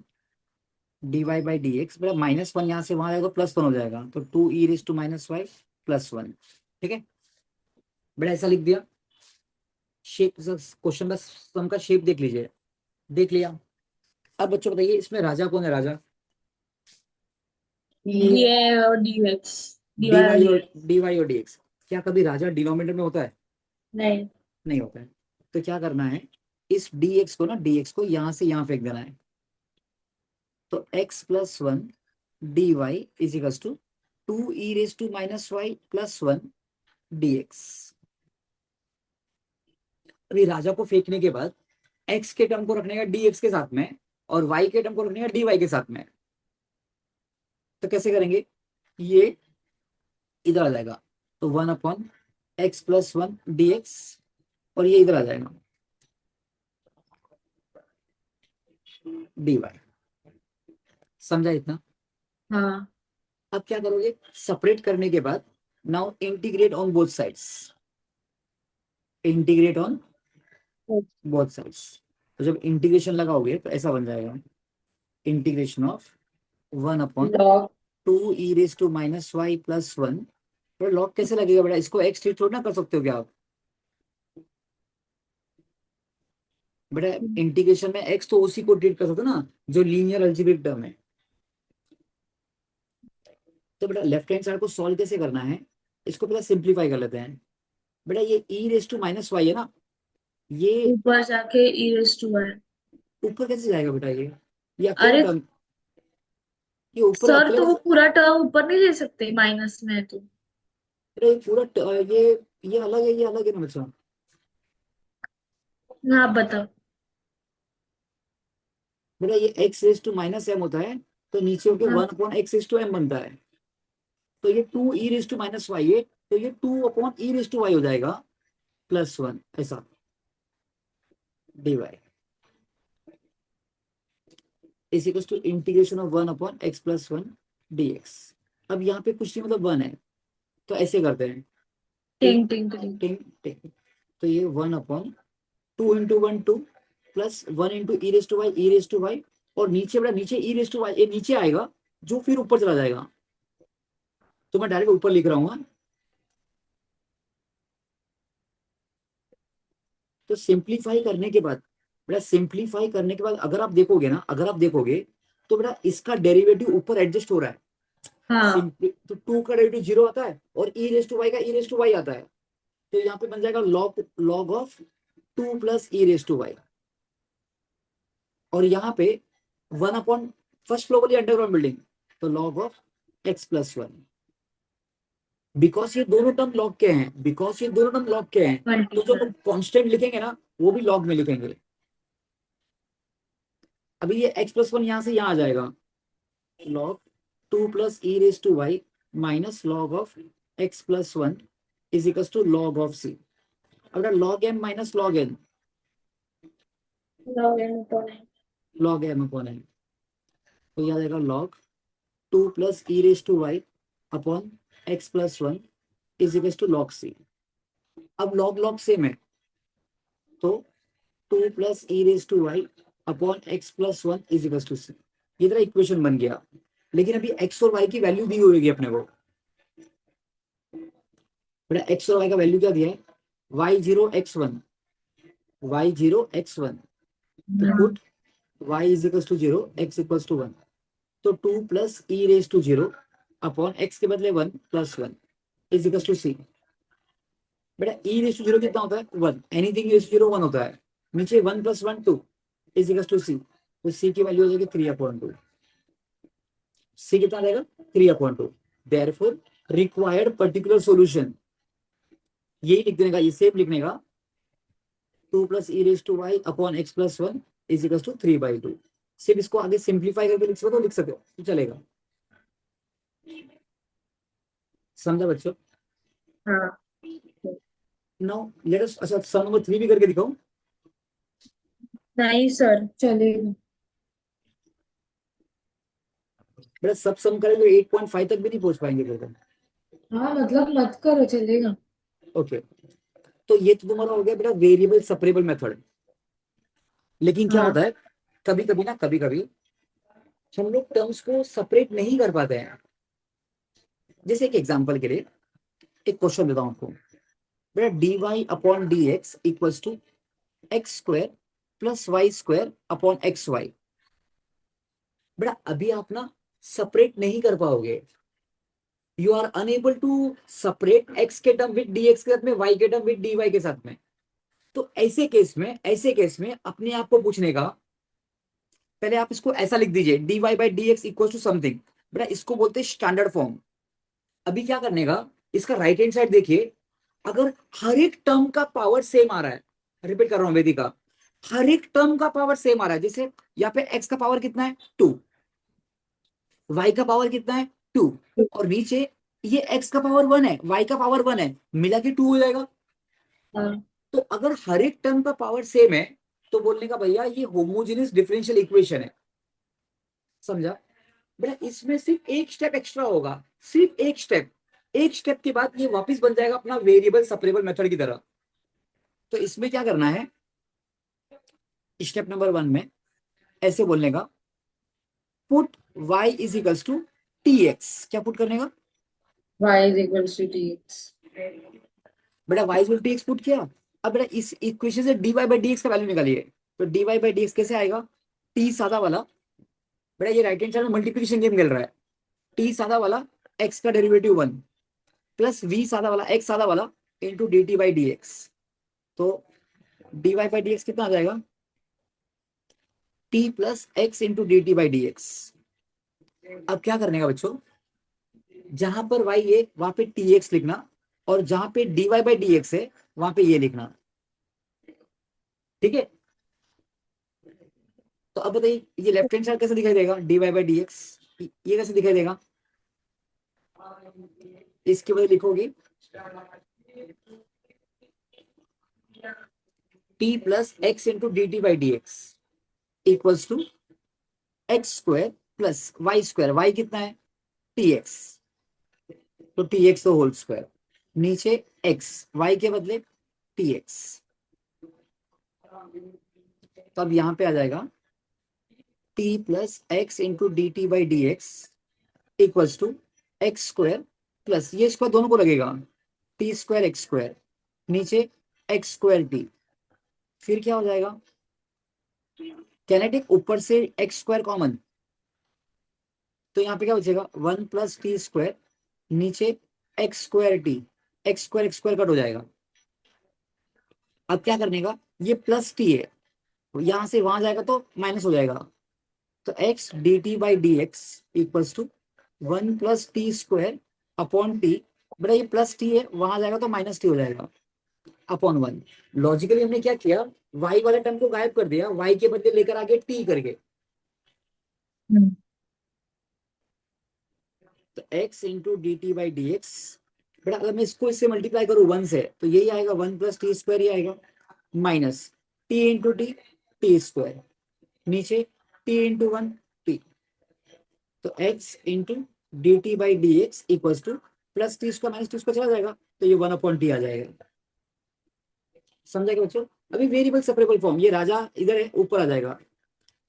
dy/dx, बेटा -1 यहाँ से वहां जाएगा तो +1 हो जाएगा, तो 2e⁻⁻⁴ +1। ठीक है बेटा, ऐसा लिख दिया। शेप, क्वेश्चन का सम का शेप देख लीजिए, देख लिया। अब बच्चों बताइए इसमें राजा कौन है, राजा? डी और डी एक्स, डी वाई और dy डी और एक्स। dx। क्या कभी राजा डिनोमिनेटर में होता है? नहीं। नहीं होता है। तो क्या करना है, इस dx को ना, dx को यहां से यहां फेंक देना है, तो x+1 dy is equal to 2e⁻y + 1 dx। अभी राजा को फेंकने के बाद x के टर्म को रखने का dx के साथ में और y के टर्म को रखने का dy के साथ में, तो कैसे करेंगे, ये इधर आ जाएगा तो 1/x + 1 dx और ये इधर आ जाएगा dy। समझा इतना? हाँ। अब क्या करोगे, सेपरेट करने के बाद now integrate on both sides, integrate on both sides. तो जब इंटीग्रेशन लगाओगे तो ऐसा बन जाएगा, इंटीग्रेशन ऑफ 1/2e⁻y + 1। तो लॉग कैसे लगेगा बेटा, इसको x ट्रीट थोड़ा ना कर सकते हो क्या आप बेटा, इंटीग्रेशन में x तो उसी को ट्रीट कर सकते हो ना जो लीनियर अलजेब्रिक टर्म है। तो बेटा लेफ्ट हैंड साइड को सॉल्व कैसे करना है, इसको पहले सिंप्लीफाई कर लेते हैं। बेटा ये e⁻y है ना, ये ऊपर जाके e⁻y। ऊपर कैसे जाएगा बेटा, ये अकेला अरे टर्म, ये ऊपर सर, अकेला तो वो कैसे, पूरा टर्म ऊपर नहीं ले सकते माइनस में है तो। बेटा ये पूरा ये अलग है, ये अलग है ना बच्चा। हाँ, आप बताओ। बेटा ये x⁻m होता है तो नीचे होके हाँ। 1/x⁻m बनता है, तो ये 2e⁻y है तो ये 2/e⁻y हो जाएगा +1 ऐसा dy is equal to integration of 1/x + 1 dx। अब यहाँ पे कुछ नहीं मतलब 1 है, तो ऐसे करते हैं टिंग टिंग टिंग टिंग। टिंग टिंग। तो ये 1/2 × 1 2 + 1 × e⁻y और नीचे बड़ा नीचे e⁻y ये नीचे आएगा जो फिर ऊपर चला जाएगा, तो मैं डायरेक्ट ऊपर लिख रहा हूँ। तो सिंप्लीफाई करने के बाद बेटा, सिंप्लीफाई करने के बाद अगर आप देखोगे ना, अगर आप देखोगे तो बेटा इसका डेरिवेटिव ऊपर एडजस्ट हो रहा है। हाँ। तो 2 का डेरिवेटिव 0 आता है और e⁻y का e⁻y आता है, तो यहाँ पे बन जाएगा log ऑफ 2 + e⁻y। और यहाँ पे 1 फर्स्ट फ्लोर वाली अंडरग्राउंड बिल्डिंग, तो log ऑफ x + 1। बिकॉज ये दोनों टर्म लॉग के हैं, बिकॉज ये दोनों टर्म लॉग के हैं, तो जो 21। हम कांस्टेंट लिखेंगे ना वो भी लॉग में लिखेंगे। अभी ये x + 1 यहाँ से यहाँ आ जाएगा, log 2 + e⁻y - log of x + 1 is equal to log of c। अब log m - log n, log m/n, तो यह आ जाएगा log 2 + e⁻y upon x + 1 is equal to log c। अब log log सेम है, तो 2 + e⁻y upon x + 1 is equal to c। ये तरह equation बन गया, लेकिन अभी x और y की वैल्यू दी होगी अपने को। बेटा x और y का वैल्यू क्या दिया है, y0 x1, y0 x1, तो put y is equal to 0 x equal to 1, तो 2 + e⁻0 अपॉन x के बदले 1 + 1 इज इक्वल टू c। बेटा e⁻0 कितना होता है 1, एनीथिंग e⁻0 1 होता है, नीचे 1 + 1 2 इज इक्वल टू c, तो c की वैल्यू हो जाएगी 3/2। c कितना आ जाएगा 3/2। देयरफॉर रिक्वायर्ड पर्टिकुलर सॉल्यूशन यही लिख देने का, ये सेम लिखने का, 2 + e⁻y upon x + 1 is equal to 3/2। सिर्फ इसको आगे सिंप्लीफाई करके लिख सकते हो, लिख सकते हो तो चलेगा। समझा बच्चों? हाँ। नाउ लेट अस, अच्छा सम नंबर 3 भी करके दिखाऊं? नहीं सर, चलेगा। बेटा सब सम करेंगे 8.5 तक भी नहीं पहुंच पाएंगे फिर तो। हाँ मतलब मत करो, चलेगा। ओके, तो ये तो तुम्हारा हो गया बेटा वेरिएबल सेपरेबल मेथड। लेकिन क्या हाँ। होता है, कभी कभी ना, कभी कभी हम लोग टर्म्स को सेपरेट नहीं कर पाते हैं। जैसे एक एग्जांपल के लिए एक क्वेश्चन देता हूं आपको, बेटा dy/dx equals to x² + y² upon xy। बेटा अभी आप ना सेपरेट नहीं कर पाओगे, you are unable to separate x के टर्म विद dx के साथ में, y के टर्म विद dy के साथ में। तो ऐसे केस में अपने आप को पूछने का, पहले आप इसको ऐसा लिख दीजिए dy/dx इक्वल टू समथिंग, बेटा इसको बोलते हैं स्टैंडर्ड फॉर्म। अभी क्या करने का, इसका राइट हैंड साइड देखिए, अगर हर एक टर्म का पावर सेम आ रहा है, रिपीट कर रहा हूं वेदिका, हर एक टर्म का पावर सेम आ रहा है, जैसे यहाँ पे x का पावर कितना है 2, y का पावर कितना है 2, और नीचे ये x का पावर 1 है, y का पावर 1 है, मिला के 2 हो जाएगा। हाँ, तो अगर हर एक टर्म का पावर सेम है तो बोलने का भैया ये होमोजेनियस डिफरेंशियल इक्वेशन है। समझा बेटा, इसमें सिर्फ एक स्टेप एक्स्ट्रा होगा, सिर्फ एक स्टेप, एक स्टेप के बाद ये वापस बन जाएगा अपना वेरिएबल सेपरेबल मेथड की तरह। तो इसमें क्या करना है, स्टेप नंबर 1 में ऐसे बोलने का, put y is equals to tx, क्या पुट करने का y is equals to dx। बेटा, y is equal to tx put किया। अब बेटा इस इक्वेशन से dy बाई dx का वैल्यू निकालिए, तो dy बाई dx कैसे आएगा, t सादा वाला, बेटा ये राइट हैंड साइड में मल्टीप्लिकेशन गेम खेल रहा है, t सादा वाला x का डेरिवेटिव 1 प्लस v सादा वाला x सादा वाला इंटू dt बाई dx, तो dy बाई dx कितना आ जाएगा, t plus x into dt by dx। अब क्या करने का बच्चों, जहां पर y है वहां पे tx लिखना, और जहां पे dy बाई dx है वहां पे ये लिखना, ठीक है। तो अब बताइए ये लेफ्ट हैंड साइड कैसे दिखाई देगा, dy बाई dx, ये कैसे दिखाई देगा, इसके बदले लिखोगे t plus x into d t by d x equals to x square plus y square, y कितना है tx, तो tx तो होल स्क्वायर, नीचे x, y के बदले tx, तो अब यहां पे आ जाएगा t plus x into d t by d x equals to x square plus ये स्क्वायर दोनों को लगेगा टी स्क्वायर एक्स स्क्वायर, नीचे एक्स स्क्वायर टी, फिर क्या हो जाएगा, कैनेटिक ऊपर से एक्स स्क्वायर कॉमन, तो यहाँ पे क्या बचेगा 1 प्लस टी स्क्वायर, नीचे x square T, x square cut हो जाएगा। अब क्या करने का, ये प्लस टी है, यहां से वहां जाएगा तो माइनस हो जाएगा, तो x d t by d x equals to 1 plus t square upon t, बेटा ये प्लस टी है वहां जाएगा तो माइनस टी हो जाएगा अपॉन 1। लॉजिकली हमने क्या किया, y वाले टर्म को गायब कर दिया, y के बदले लेकर आगे t करके, तो x into d t by d x, बेटा अगर मैं इसको इससे मल्टीप्लाई करूँ 1 से तो यही आएगा 1 प्लस टी स्क्वायर ही आएगा, minus t into T, T square, नीचे t इंटू 1 t, तो x into d t by d x equals two plus t square minus t square चला जाएगा, तो ये 1 अपॉन टी आ जाएगा। समझा क्या बच्चों, अभी वेरिएबल सेपरेबल फॉर्म, ये राजा इधर है ऊपर आ जाएगा,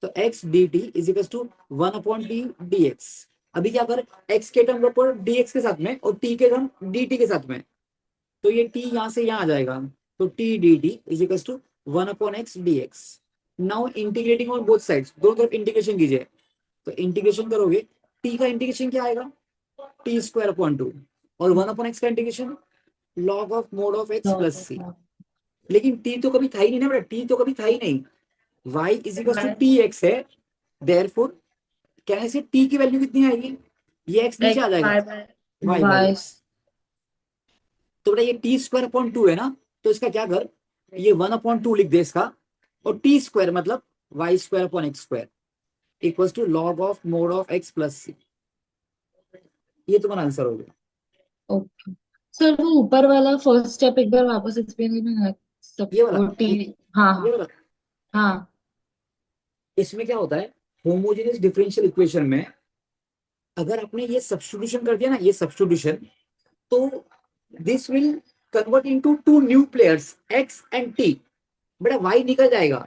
तो x d t is equal to 1 upon t d x, अभी क्या कर x के टर्म पर dx के साथ में और t के टर्म dt के साथ में, तो ये t यहां से यहां आ जाएगा, तो t dt is equal to 1 upon x dx। Now integrating on both sides, दोनों तरफ इंटीग्रेशन कीजिए, तो इंटीग्रेशन करोगे t का इंटीग्रेशन क्या आएगा t स्क्वायर अपॉन 2, और 1 अपॉन x का integration log of mod of x plus c, लेकिन t तो कभी था ही नहीं ना बेटा, t तो कभी था ही नहीं, y is equal to tx है, देयरफॉर कहने से t की वैल्यू कितनी आएगी, ये x नीचे आ जाएगा y बाई x, तो बेटा ये t स्क्वायर अपॉन 2 है ना, तो इसका क्या कर, ये 1 अपॉन 2 लिख दे इसका, और t स्क्वायर मतलब y square upon x square equals to log of mod of x plus c, ये तुम्हारा आंसर हो गया। ओके सर, वो ऊपर वाला फर्स्ट स्टेप एक बार वापस एक्सप्लेन करना सब, ये वाला वो टी। हाँ ये हाँ वाला, हाँ। इसमें क्या होता है, होमोजेनियस डिफरेंशियल इक्वेशन में अगर आपने ये सब्स्टिट्यूशन कर दिया ना, ये सब्स्टिट्यूशन, तो this will convert into two new players x and t, बेटा y निकल जाएगा,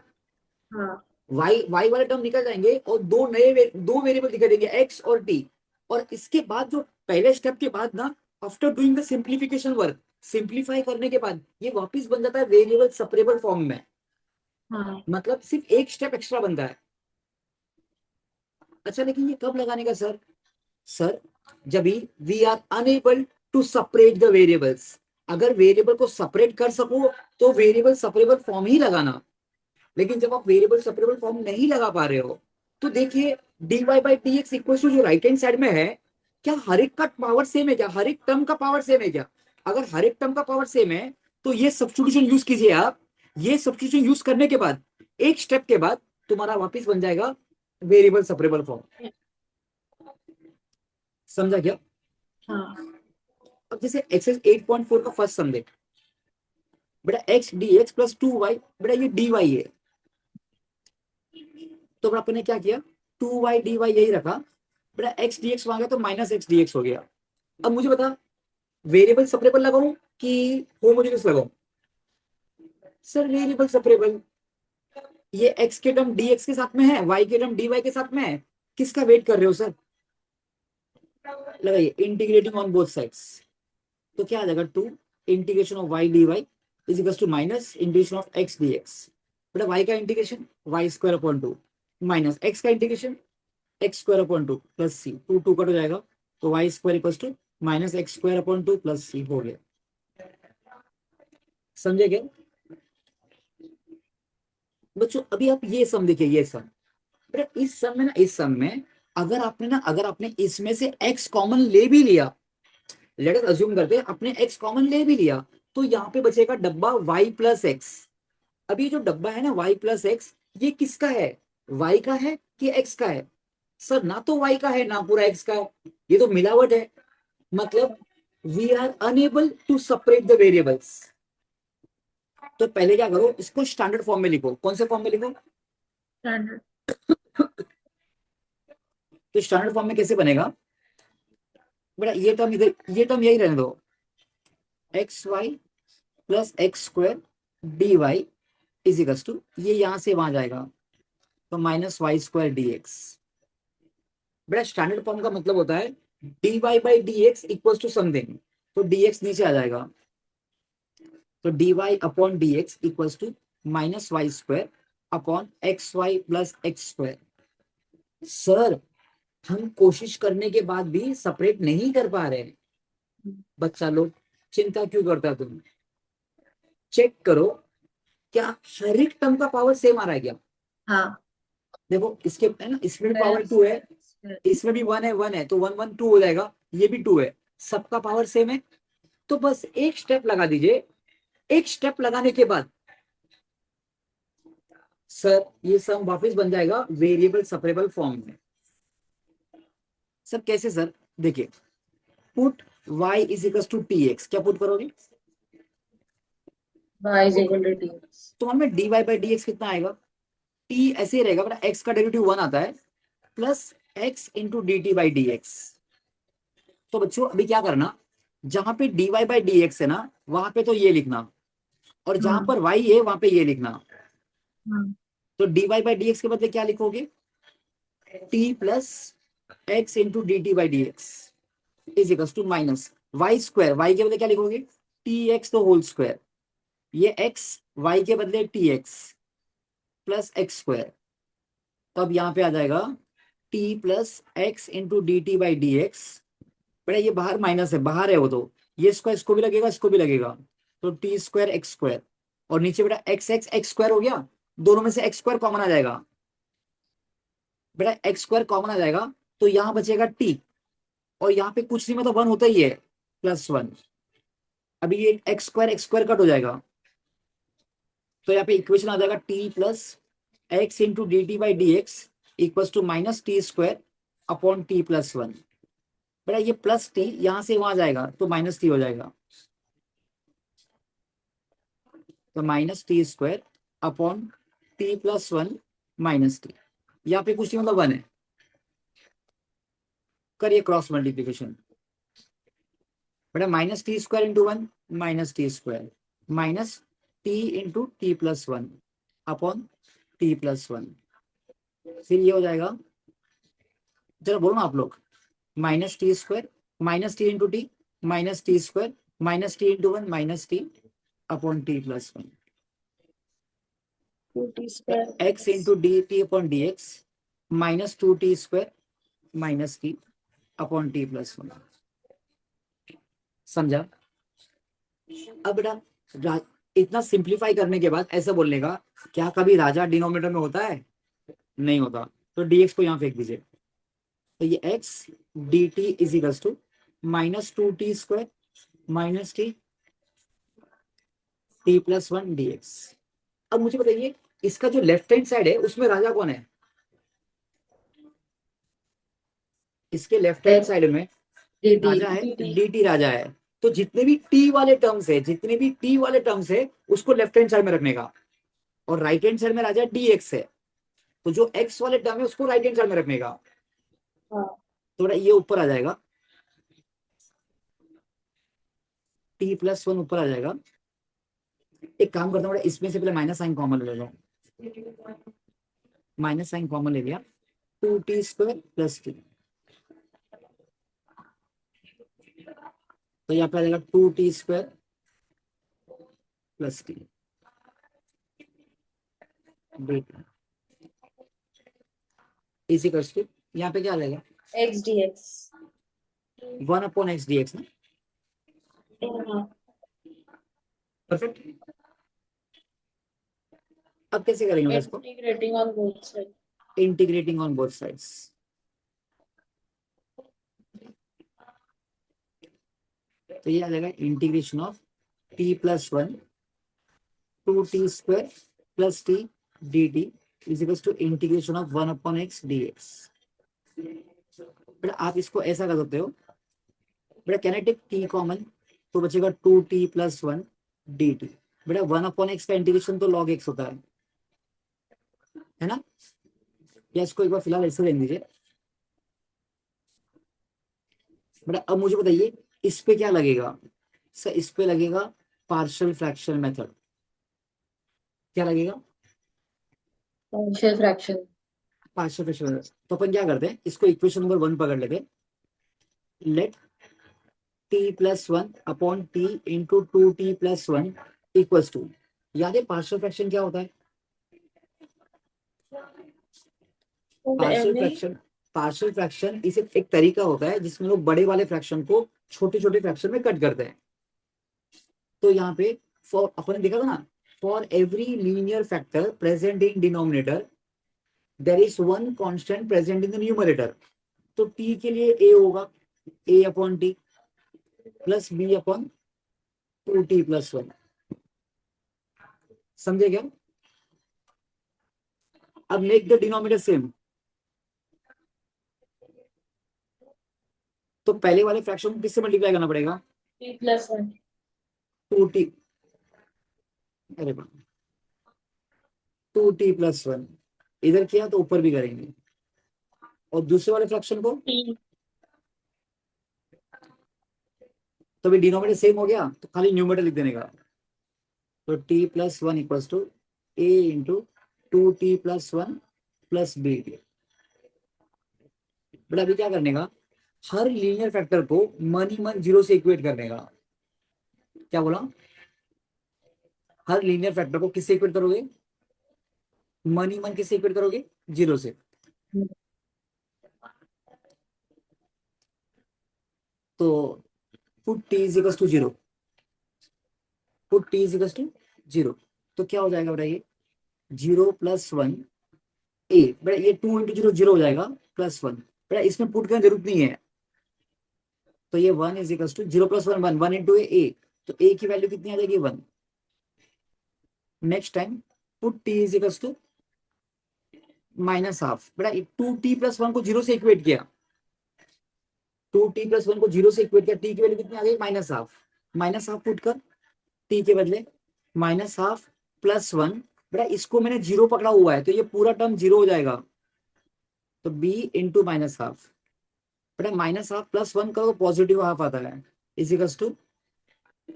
हाँ, y वाले टर्म निकल जाएंगे और दो वेरिएबल दिखाई देंगे x और t, और इसके बाद जो पहले स्टेप के बाद ना, after doing the simplification work, simplify करने के बाद ये वापस बन जाता है वेरिएबल सेपरेबल फॉर्म में, हाँ, मतलब सिर्फ एक स्टेप एक्स्ट्रा बनता है। अच्छा लेकिन ये कब लगाने का सर, सर जब we are unable to separate the variables, अगर वेरिएबल को सेपरेट कर सको तो वेरिएबल सेपरेबल फॉर्म ही लगाना, लेकिन जब आप वेरिएबल सेपरेबल फॉर्म नहीं लगा पा रहे हो तो देखिए dy by d x equal to जो राइट हैंड साइड में है क्या हर एक का पावर सेम है क्या? हर एक टर्म का पावर सेम है क्या? अगर हर एक टर्म का पावर सेम है तो ये सब्स्टिट्यूशन यूज कीजिए आप। ये सब्स्टिट्यूशन यूज करने के बाद एक स्टेप के बाद तुम्हारा वापस बन जाएगा वेरिएबल सेपरेबल फॉर्म। समझा क्या? हाँ अब जैसे एक्सरसाइज 8.4 का फर्स्ट सम देख बेटा, x D x plus 2y, बेटा ये dy है। तो अपन ने क्या किया, 2y dy यही रखा। बेटा एक्स डी एक्स वहां गया तो माइनस एक्स डी एक्स हो गया। अब मुझे बता, वेरिएबल सेपरेबल लगाऊं कि होमोजेनियस लगाऊं? Sir variable separable. ये x के टर्म dx के साथ में है, y के टर्म dy के साथ में है। किसका वेट कर रहे हो सर? लगाइए इंटीग्रेटिंग ऑन बोथ साइड्स। तो क्या आ जाएगा, 2 integration of y dy is equal to minus integration of x dx। बेटा y का integration y square upon 2 minus x का integration x square upon 2 plus c, 2 2 cut हो जाएगा तो y square equal to minus x square upon 2 plus c हो गया। समझे क्या बच्चों? अभी आप ये सम देखिए, ये सम। बेटा इस सम में ना, इस सम में अगर आपने इसमें से x कॉमन ले भी लिया, लेट अस अज्यूम करते हैं अपने x कॉमन ले भी लिया, तो यहाँ पे बचेगा डब्बा y प्लस एक्स। अब ये जो डब्बा है ना y प्लस एक्स, ये किसका है? y का है कि x का है? सर ना तो y का है ना पूरा x का है, ये तो मिलावट है। मतलब we are unable to separate the variables. तो पहले क्या करो, इसको स्टैंडर्ड फॉर्म में लिखो। कौन से फॉर्म में लिखो? स्टैंडर्ड। तो स्टैंडर्ड फॉर्म में कैसे बनेगा बेटा? ये टर्म इधर, ये टर्म यही रहने दो, x y plus x square d y is equal to, ये यहां से वहां जाएगा तो minus y square d x. बेटा स्टैंडर्ड फॉर्म का मतलब होता है d y by d x equal to something, तो डी एक्स नीचे आ जाएगा, तो d y upon d x equal to minus y square upon x y plus x square. Sir हम कोशिश करने के बाद भी सेपरेट नहीं कर पा रहे हैं। बच्चा लोग चिंता क्यों करता है तुम? चेक करो क्या हर एक टर्म का पावर सेम आ रहा है क्या? हाँ देखो इसके है ना, इसमें भी पावर yes, 2 है, yes. इसमें भी 1 है, 1 है तो 1 1 2 हो जाएगा, ये भी 2 है, सबका पावर सेम है। तो बस एक स्टेप लगा दीजिए, एक स्टेप लगाने के बाद सर ये सम वापस बन जाएगा वेरिएबल सेपरेबल फॉर्म में। सर कैसे सर? देखिए, put y is equal to t x, क्या पुट करोगे? y is equal to dx. तो हमें dy बाई डी एक्स कितना आएगा? t ऐसे ही रहेगा बेटा, x का डेरिवेटिव 1 आता है plus x into d t by d x. तो बच्चों अभी क्या करना, जहां पे dy बाई डी एक्स है ना वहां पे तो ये लिखना, और जहां पर y है वहां पे ये लिखना। हाँ तो dy बाई डी एक्स के बदले क्या लिखोगे? t plus x into d t by d x is equal to minus y square, y के बदले क्या लिखोगे? टी एक्स तो होल स्क्वायर, ये x y के बदले t x plus x square. तो अब यहाँ पे आ जाएगा t plus x into d t by d x. बेटा ये बाहर माइनस है, बाहर है वो, तो ये स्क्वायर इसको भी लगेगा, इसको भी लगेगा, तो टी स्क्वायर एक्स स्क्वायर, और नीचे बेटा एक्स एक्स एक्स स्क्वायर हो गया, दोनों में से एक्स स्क्वायर कॉमन आ जाएगा। बेटा एक्स स्क्वायर कॉमन आ जाएगा तो यहाँ बचेगा t, और यहाँ पे कुछ नहीं मतलब 1 होता ही है, प्लस 1। अभी ये एक्स स्क्वायर कट हो जाएगा, तो यहाँ पे इक्वेशन आ जाएगा t plus x into d t by d x equal to minus t square upon t plus 1। बेटा ये प्लस टी यहां से वहां जाएगा तो माइनस टी हो जाएगा, तो minus t square upon t plus 1 minus T, यहाँ पे कुछ नहीं मतलब 1 है। करिए क्रॉस मल्टीप्लीकेशन। बेटा minus t square into 1 minus t square minus T into T plus 1 upon t plus 1, फिर ये हो जाएगा, जरा बोलो ना आप लोग, minus t square minus T into T minus t square minus T into 1 minus T upon t plus 1, 2t square x into d T upon d x minus 2t square minus T upon t plus 1। समझा? अब बेटा इतना simplify करने के बाद ऐसा बोलने का, क्या कभी राजा डिनोमिनेटर में होता है? नहीं होता, तो dx को यहाँ फेंक दीजिए। तो ये x dt is equals to -2t² minus t t plus 1 dx। अब मुझे बताइए इसका जो लेफ्ट हैंड साइड है उसमें राजा कौन है? इसके लेफ्ट हैंड साइड में राजा है, dt राजा है। तो जितने भी t वाले टर्म्स है, जितने भी t वाले टर्म्स है उसको लेफ्ट हैंड साइड में रखने का, और राइट हैंड साइड में राजा dx है, तो जो x वाले टर्म है उसको राइट हैंड साइड में रखने का। थोड़ा ये ऊपर आ जाएगा, t प्लस 1 ऊपर आ जाएगा। एक काम करता हूँ, इसमें से पहले माइनस साइन कॉमन ले लो, माइनस साइन कॉमन ले लिया, 2t² प्लस टी, तो यहाँ पे आ जाएगा 2t² प्लस टी इसी कर, यहाँ पे क्या आ जाएगा x dx 1/x dx ना। परफेक्ट। अब कैसे करेंगे इसको? integrating on both sides. Integrating on both sides. तो ये आ जाएगा integration of t plus 1 2t² plus t d t is equal to integration of 1/x dx। बेटा आप इसको ऐसा कर सकते हो, बेटा can I take t common, तो बचेगा 2t प्लस 1 dt। बेटा 1/x का इंटीग्रेशन तो log x होता है ना? या इसको एक बार फिलहाल ऐसे रहने दीजिए। बेटा अब मुझे बताइए इस पे क्या लगेगा? सर इस पे लगेगा पार्शियल फ्रैक्शन मेथड। क्या लगेगा? Partial fraction. Partial fraction method. तो अपन क्या करते हैं, इसको इक्वेशन नंबर 1 पकड़ लेते हैं। Let t plus 1 upon t into 2t plus 1 equals to, याद है पार्शियल फ्रैक्शन क्या होता है? पार्शियल फ्रैक्शन इसे एक तरीका होता है जिसमें लोग बड़े वाले फ्रैक्शन को छोटे छोटे फ्रैक्शन में कट करते हैं। तो यहाँ पे फॉर अपन ने देखा था ना, for every linear factor present in denominator there is one constant present in the numerator. तो t के लिए a होगा a upon t plus b upon 2t plus 1। समझे क्या? अब मेक द डिनोमिनेटर सेम। तो पहले वाले फ्रैक्शन को किससे मल्टीप्लाई करना पड़ेगा? t plus 1. 2t, अरे 2t प्लस 1 इधर किया तो ऊपर भी करेंगे, और दूसरे वाले फ्रैक्शन को t. तो भी डिनोमिनेटर सेम हो गया, तो खाली न्यूमरेटर लिख देने का। तो t plus 1 equals to a into 2t plus 1 plus b। But अभी क्या करने का, हर लीनियर फैक्टर को मन ही मन जीरो से इक्वेट करने का। क्या बोला? हर लीनियर फैक्टर को किससे इक्वेट करोगे? मन ही मन किससे इक्वेट करोगे? जीरो से। तो put t is equals to 0, put t is equals to 0, तो क्या हो जाएगा बताइए? 0 प्लस 1 a, बेटा ये 2 इंटू 0 0 हो जाएगा प्लस 1। बेटा इसमें पुट करने जरूरत नहीं है, तो ये 1 is equals to 0 plus 1 1 1 into a, तो a की वैल्यू कितनी आ जाएगी? 1। Next time put t is equals to minus half. बेटा 2t प्लस 1 को 0 से इक्वेट किया, 2t प्लस 1 को 0 से इक्वेट किया, t की वैल्यू कितनी आ गई? Minus half. Minus half put कर t के बदले, माइनस हाफ प्लस 1। बेटा इसको मैंने 0 पकड़ा हुआ है तो ये पूरा टर्म 0 हो जाएगा, तो b इंटू माइनस हाफ। बेटा माइनस हाफ प्लस 1 करो तो पॉजिटिव हाफ आता है, is equals to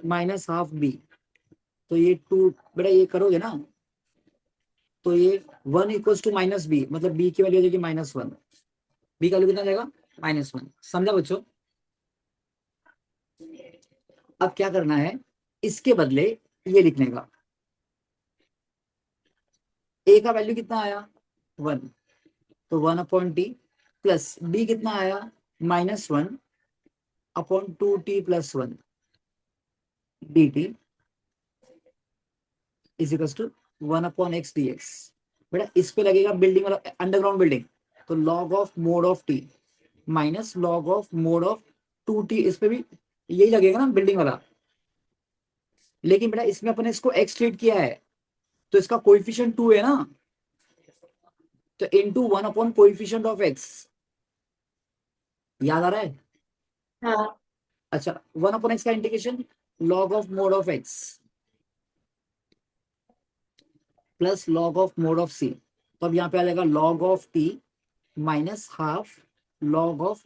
minus half b। तो ये 2, बेटा ये करोगे ना तो ये 1 इक्वल्स टू माइनस बी, मतलब b की वैल्यू हो जाएगी -1। b का वैल्यू कितना जाएगा? -1। समझा बच्चों? अब क्या करना है, इसके बदले ये लिखने का, a का वैल्यू कितना आया? 1, तो 1/t प्लस b कितना आया? -1 upon 2t plus 1 dt is equals to 1/x dx। बेटा इस पे लगेगा बिल्डिंग वाला अंडरग्राउंड बिल्डिंग, तो log of mod of t minus log of mod of 2t, इस पे भी यही लगेगा ना बिल्डिंग वाला, लेकिन बेटा इसमें अपने इसको x ट्रीट किया है तो इसका कोएफिशिएंट 2 है ना, तो into 1 upon coefficient of x, याद आ रहा है? हाँ। अच्छा, 1 अपॉन x का integration log of mod of x plus log of mod of c, तो अब यहाँ पे आ जाएगा log of t minus half log of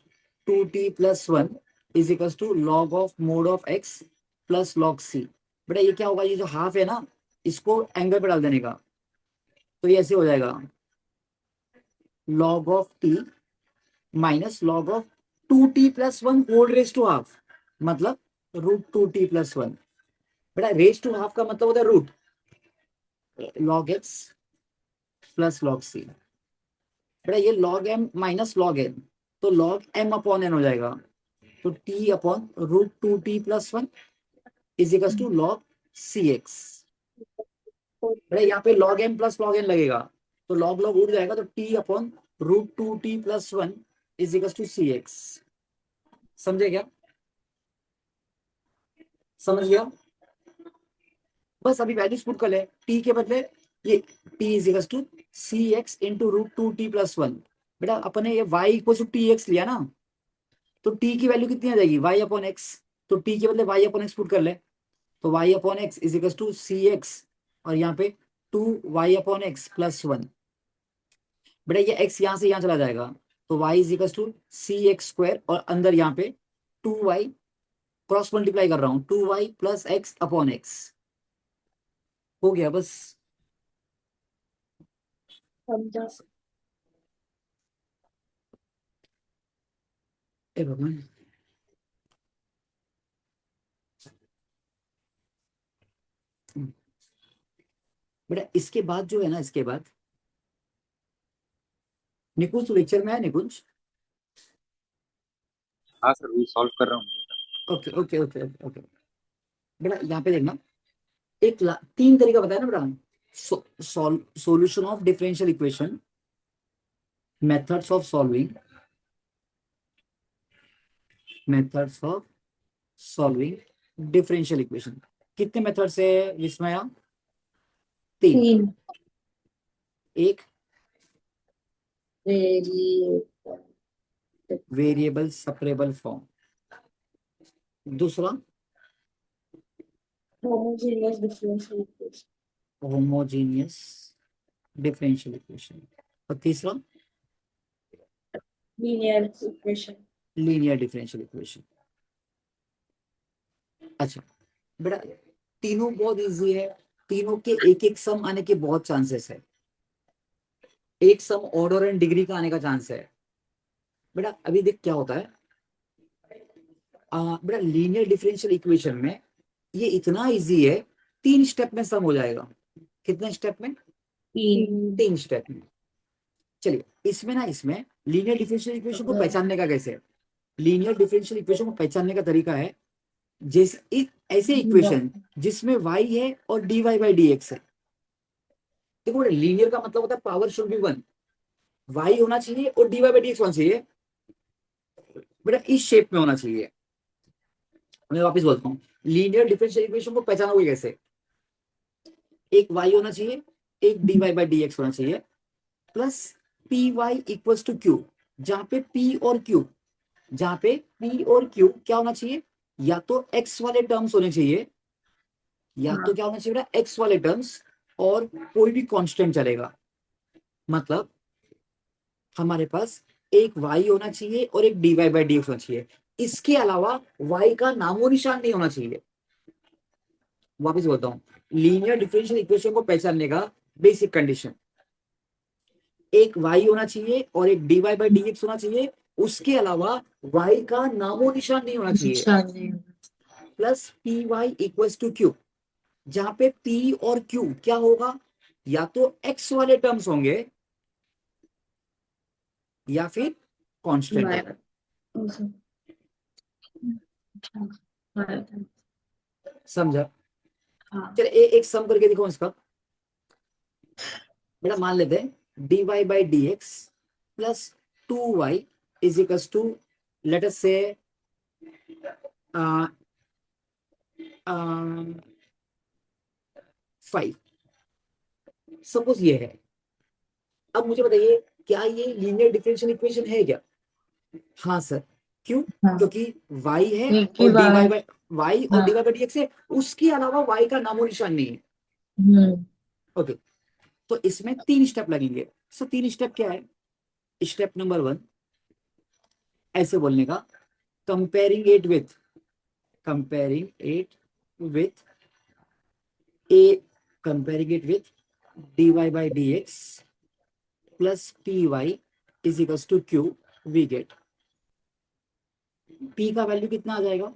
2t plus 1 is equals to log of mod of x plus log c। बेटा ये क्या होगा, ये जो हाफ है ना इसको एंगल पे डाल देने का, तो ये ऐसे हो जाएगा log of t minus log of 2t plus 1 whole raise to half, मतलब रूट 2t प्लस 1। बेटा रेज टू हाफ का मतलब होता है root log x plus log c। बेटा ये log m minus log n, तो लॉग m अपॉन n हो जाएगा, तो t upon root 2t plus 1 is equal to log cx। बेटा यहाँ पे log m plus log n लगेगा, तो लॉग लॉग उड़ जाएगा, तो t upon root 2t plus 1 is equal to cx। समझे क्या? समझ गया? बस अभी वैल्यूज पुट कर ले, t के बदले ये t is equal to cx into root 2t plus 1। बेटा अपने ये y इक्वल टू tx लिया ना, तो t की वैल्यू कितनी आ जाएगी y अपॉन x, तो t के बदले y अपॉन x पुट कर ले, तो y upon x is equal to cx और यहाँ पे 2y अपॉन x प्लस 1। बेटा ये x यहाँ से यहाँ चला जाएगा, तो y is equal to cx square और अंदर यहाँ पे 2y क्रॉस मल्टीप्लाई कर रहा हूँ, 2y plus x upon x। हो गया बस। समझा। ए भगवान, बेटा इसके बाद जो है ना, इसके बाद निकुंज लेक्चर में है निकुंज? हाँ सर, वही सॉल्व कर रहा हूँ बेटा। Okay okay okay okay. बेटा यहाँ पे देखना, तीन तरीका बताया ना बेटा, solution of differential equation, methods of solving, methods of solving differential equation. कितने मेथड्स है विस्मया? तीन। 3 एक वेरिएबल वेरिएबल सेपरेबल फॉर्म, दूसरा homogeneous differential equation, homogeneous differential equation, और तीसरा linear equation. Linear differential equation. अच्छा बेटा तीनों बहुत इजी है, तीनों के एक एक सम आने के बहुत चांसेस है, एक सम ऑर्डर एंड डिग्री का आने का चांस है। बेटा अभी देख क्या होता है, बेटा लीनियर डिफरेंशियल इक्वेशन में ये इतना इजी है, 3 स्टेप में सम हो जाएगा। कितने स्टेप में? 3 स्टेप में। चलिए इसमें ना, इसमें लीनियर डिफरेंशियल इक्वेशन को पहचानने का कैसे है? लीनियर डिफरेंशियल इक्वेशन को पहचानने का तरीका है, जैसे ऐसे इक्वेशन जिसमें y है और dy बाई डी एक्स है। देखो लीनियर का मतलब होता है पावर शुड बी 1, y होना चाहिए और dy बाई डी एक्स होना चाहिए, बेटा इस शेप में होना चाहिए। मैं वापस बोलता हूँ, लीनियर डिफरेंशियल इक्वेशन को पहचानोगे कैसे? एक y होना चाहिए, एक dy बाई डी एक्स होना चाहिए, plus p y equals to q, जहां पे p और q, जहां पे p और q क्या होना चाहिए? या तो x वाले टर्म्स होने चाहिए, या तो क्या होना चाहिए बेटा x वाले टर्म्स, और कोई भी कांस्टेंट चलेगा। मतलब हमारे पास एक y होना चाहिए और एक dy बाई डी एक्स होना चाहिए, इसके अलावा y का नामो निशान नहीं होना चाहिए। वापस बोलता हूँ, लीनियर डिफरेंशियल इक्वेशन को पहचानने का बेसिक कंडीशन, एक y होना चाहिए और एक dy बाई डी एक्स होना चाहिए, उसके अलावा y का नामो निशान नहीं होना चाहिए, plus p y equals to q, जहां पे p और q क्या होगा? या तो x वाले टर्म्स होंगे या फिर कांस्टेंट होगा। समझा? चलिए एक सम करके दिखाओ इसका। बेटा मान लेते हैं dy by d x plus 2y is equals to let us से 5, सपोज ये है। अब मुझे बताइए क्या ये लीनियर डिफरेंशियल इक्वेशन है क्या? हाँ सर। क्यों? हाँ, क्योंकि y है एक ही और dy बार। बाय y और हाँ। dy बाय dx है, उसके अलावा y का नामो निशान नहीं है। हम्म। ओके, तो इसमें 3 स्टेप लगेंगे। सर 3 स्टेप क्या है? स्टेप नंबर 1 ऐसे बोलने का, comparing it with a comparing it with dy by dx plus py is equals to q, we get p का वैल्यू कितना आ जाएगा?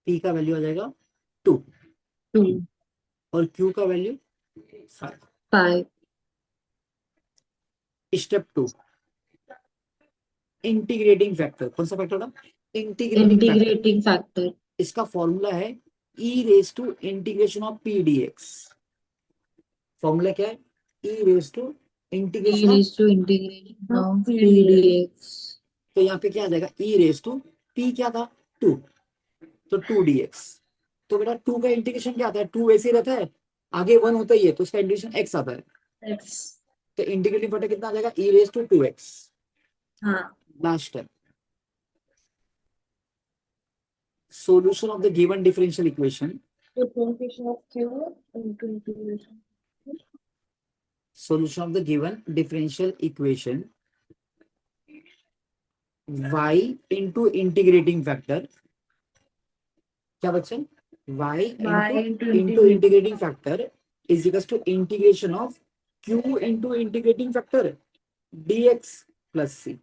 p का वैल्यू आ जाएगा 2 2, और q का वैल्यू 5। 5, step 2 integrating factor. कौन सा फैक्टर था? Integrating factor. Integrating factor. इसका फॉर्मूला है e raise to integration of p dx। Formula क्या है? e raise to e integration of, raised to integration of pdx। तो यहाँ पे क्या आ जाएगा? e रेज टू p क्या था? 2, तो 2 dx। तो बेटा 2 का इंटीग्रेशन क्या आता है? 2 ऐसे ही रहता है, आगे 1 होता ही है, तो उसका इंटीग्रेशन x आता है। x। तो इंटीग्रेटिंग फैक्टर कितना आ जाएगा? e raise to 2x। हाँ। Last step, solution of the given differential equation, Differentiation of q into integration। solution of the given differential equation y into integrating factor, क्या बच्चे? y into into into integrating। integrating factor is equals to integration of q into integrating factor dx plus c।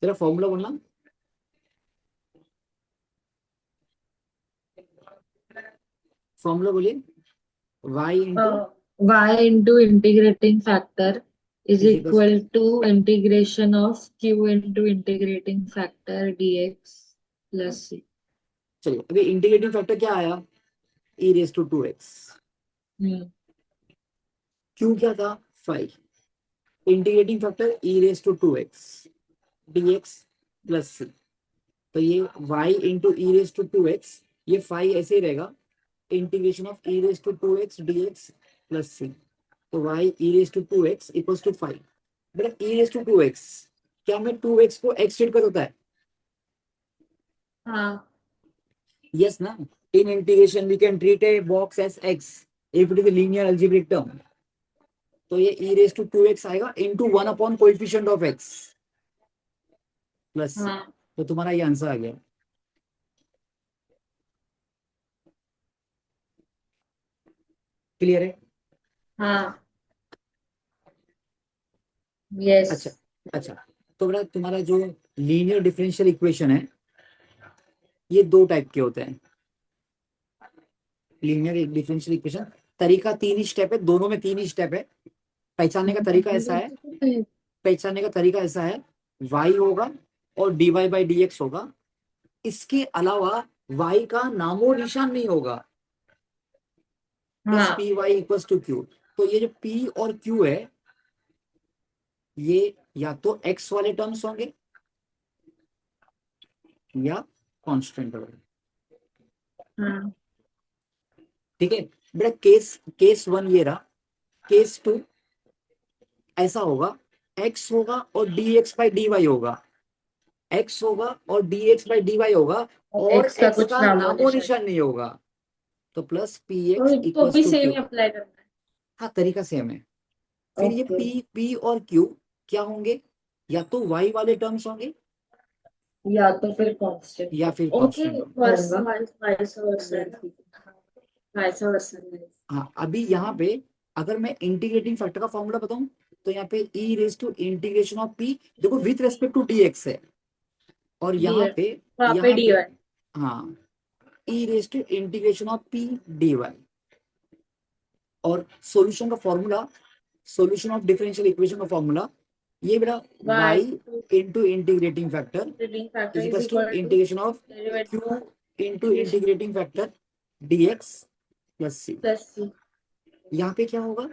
तेरा formula बोलना। Formula बोलिए। y into y into integrating factor is is equals, equal to integration of q into integrating factor dx plus c। चलिए अभी integrating factor क्या आया? e raise to 2x। हम्म। q क्या था? 5। Integrating factor e raise to 2x dx plus c। तो ये y into e raise to 2x, ये 5 ऐसे ही रहेगा, integration of e raise to 2x dx plus c। तो y e raise to 2x equals to 5। बेटा ई raise to 2x, क्या मैं 2x को x स्टेट कर होता है? हाँ। यस ना। In integration we can treat a box as x if it is a linear algebraic term। तो ये ई रेज टू 2x आएगा into 1 upon coefficient of x plus c। हाँ। तो तुम्हारा ये आंसर आ गया। क्लियर है? हाँ। यस। अच्छा अच्छा, तो बेटा तुम्हारा जो लीनियर डिफरेंशियल इक्वेशन है ये 2 टाइप के होते हैं। लीनियर डिफरेंशियल इक्वेशन, तरीका 3 ही स्टेप है, दोनों में 3 ही स्टेप है। पहचानने का तरीका ऐसा है, पहचानने का तरीका ऐसा है, y होगा और dy बाई dx होगा, इसके अलावा y का नामो निशान नहीं होगा, प्लस हाँ। P y equals to q. तो ये जो p और q है ये या तो x वाले टर्म्स होंगे या कांस्टेंट होंगे। हाँ। ठीक है बेटा, केस 1 ये रहा। केस 2 ऐसा होगा, x होगा और dx बाई dy होगा, x होगा और dx बाई dy होगा, और x का x कुछ का नामो नामो निशान। निशान नहीं होगा। तो प्लस पी तो एक्स इनको इक्वल्स भी टू सेम क्यू। ही अप्लाई करना है। हाँ तरीका सेम है। फिर ये ओके। p और q क्या होंगे? या तो y वाले टर्म्स होंगे या तो फिर कांस्टेंट। या फिर ओके। कांस्टेंट होंगे। वर्सा वाइस वर्सा। Vice versa. हाँ अभी यहाँ पे अगर मैं इंटीग्रेटिंग फैक्टर का फॉर्मूला बताऊं तो यहाँ पे e raise to integration of p, देखो विथ रेस्पेक्ट टू dx है, और डी वहाँ पे डी वाई। हाँ e raise to integration of p dy। और सॉल्यूशन का formula, solution of differential equation का फॉर्मूला ये बेटा y into integrating factor reading factor is is equals to equal to integration of q into derivative integrating factor dx plus c। Plus c. यहाँ पे क्या होगा?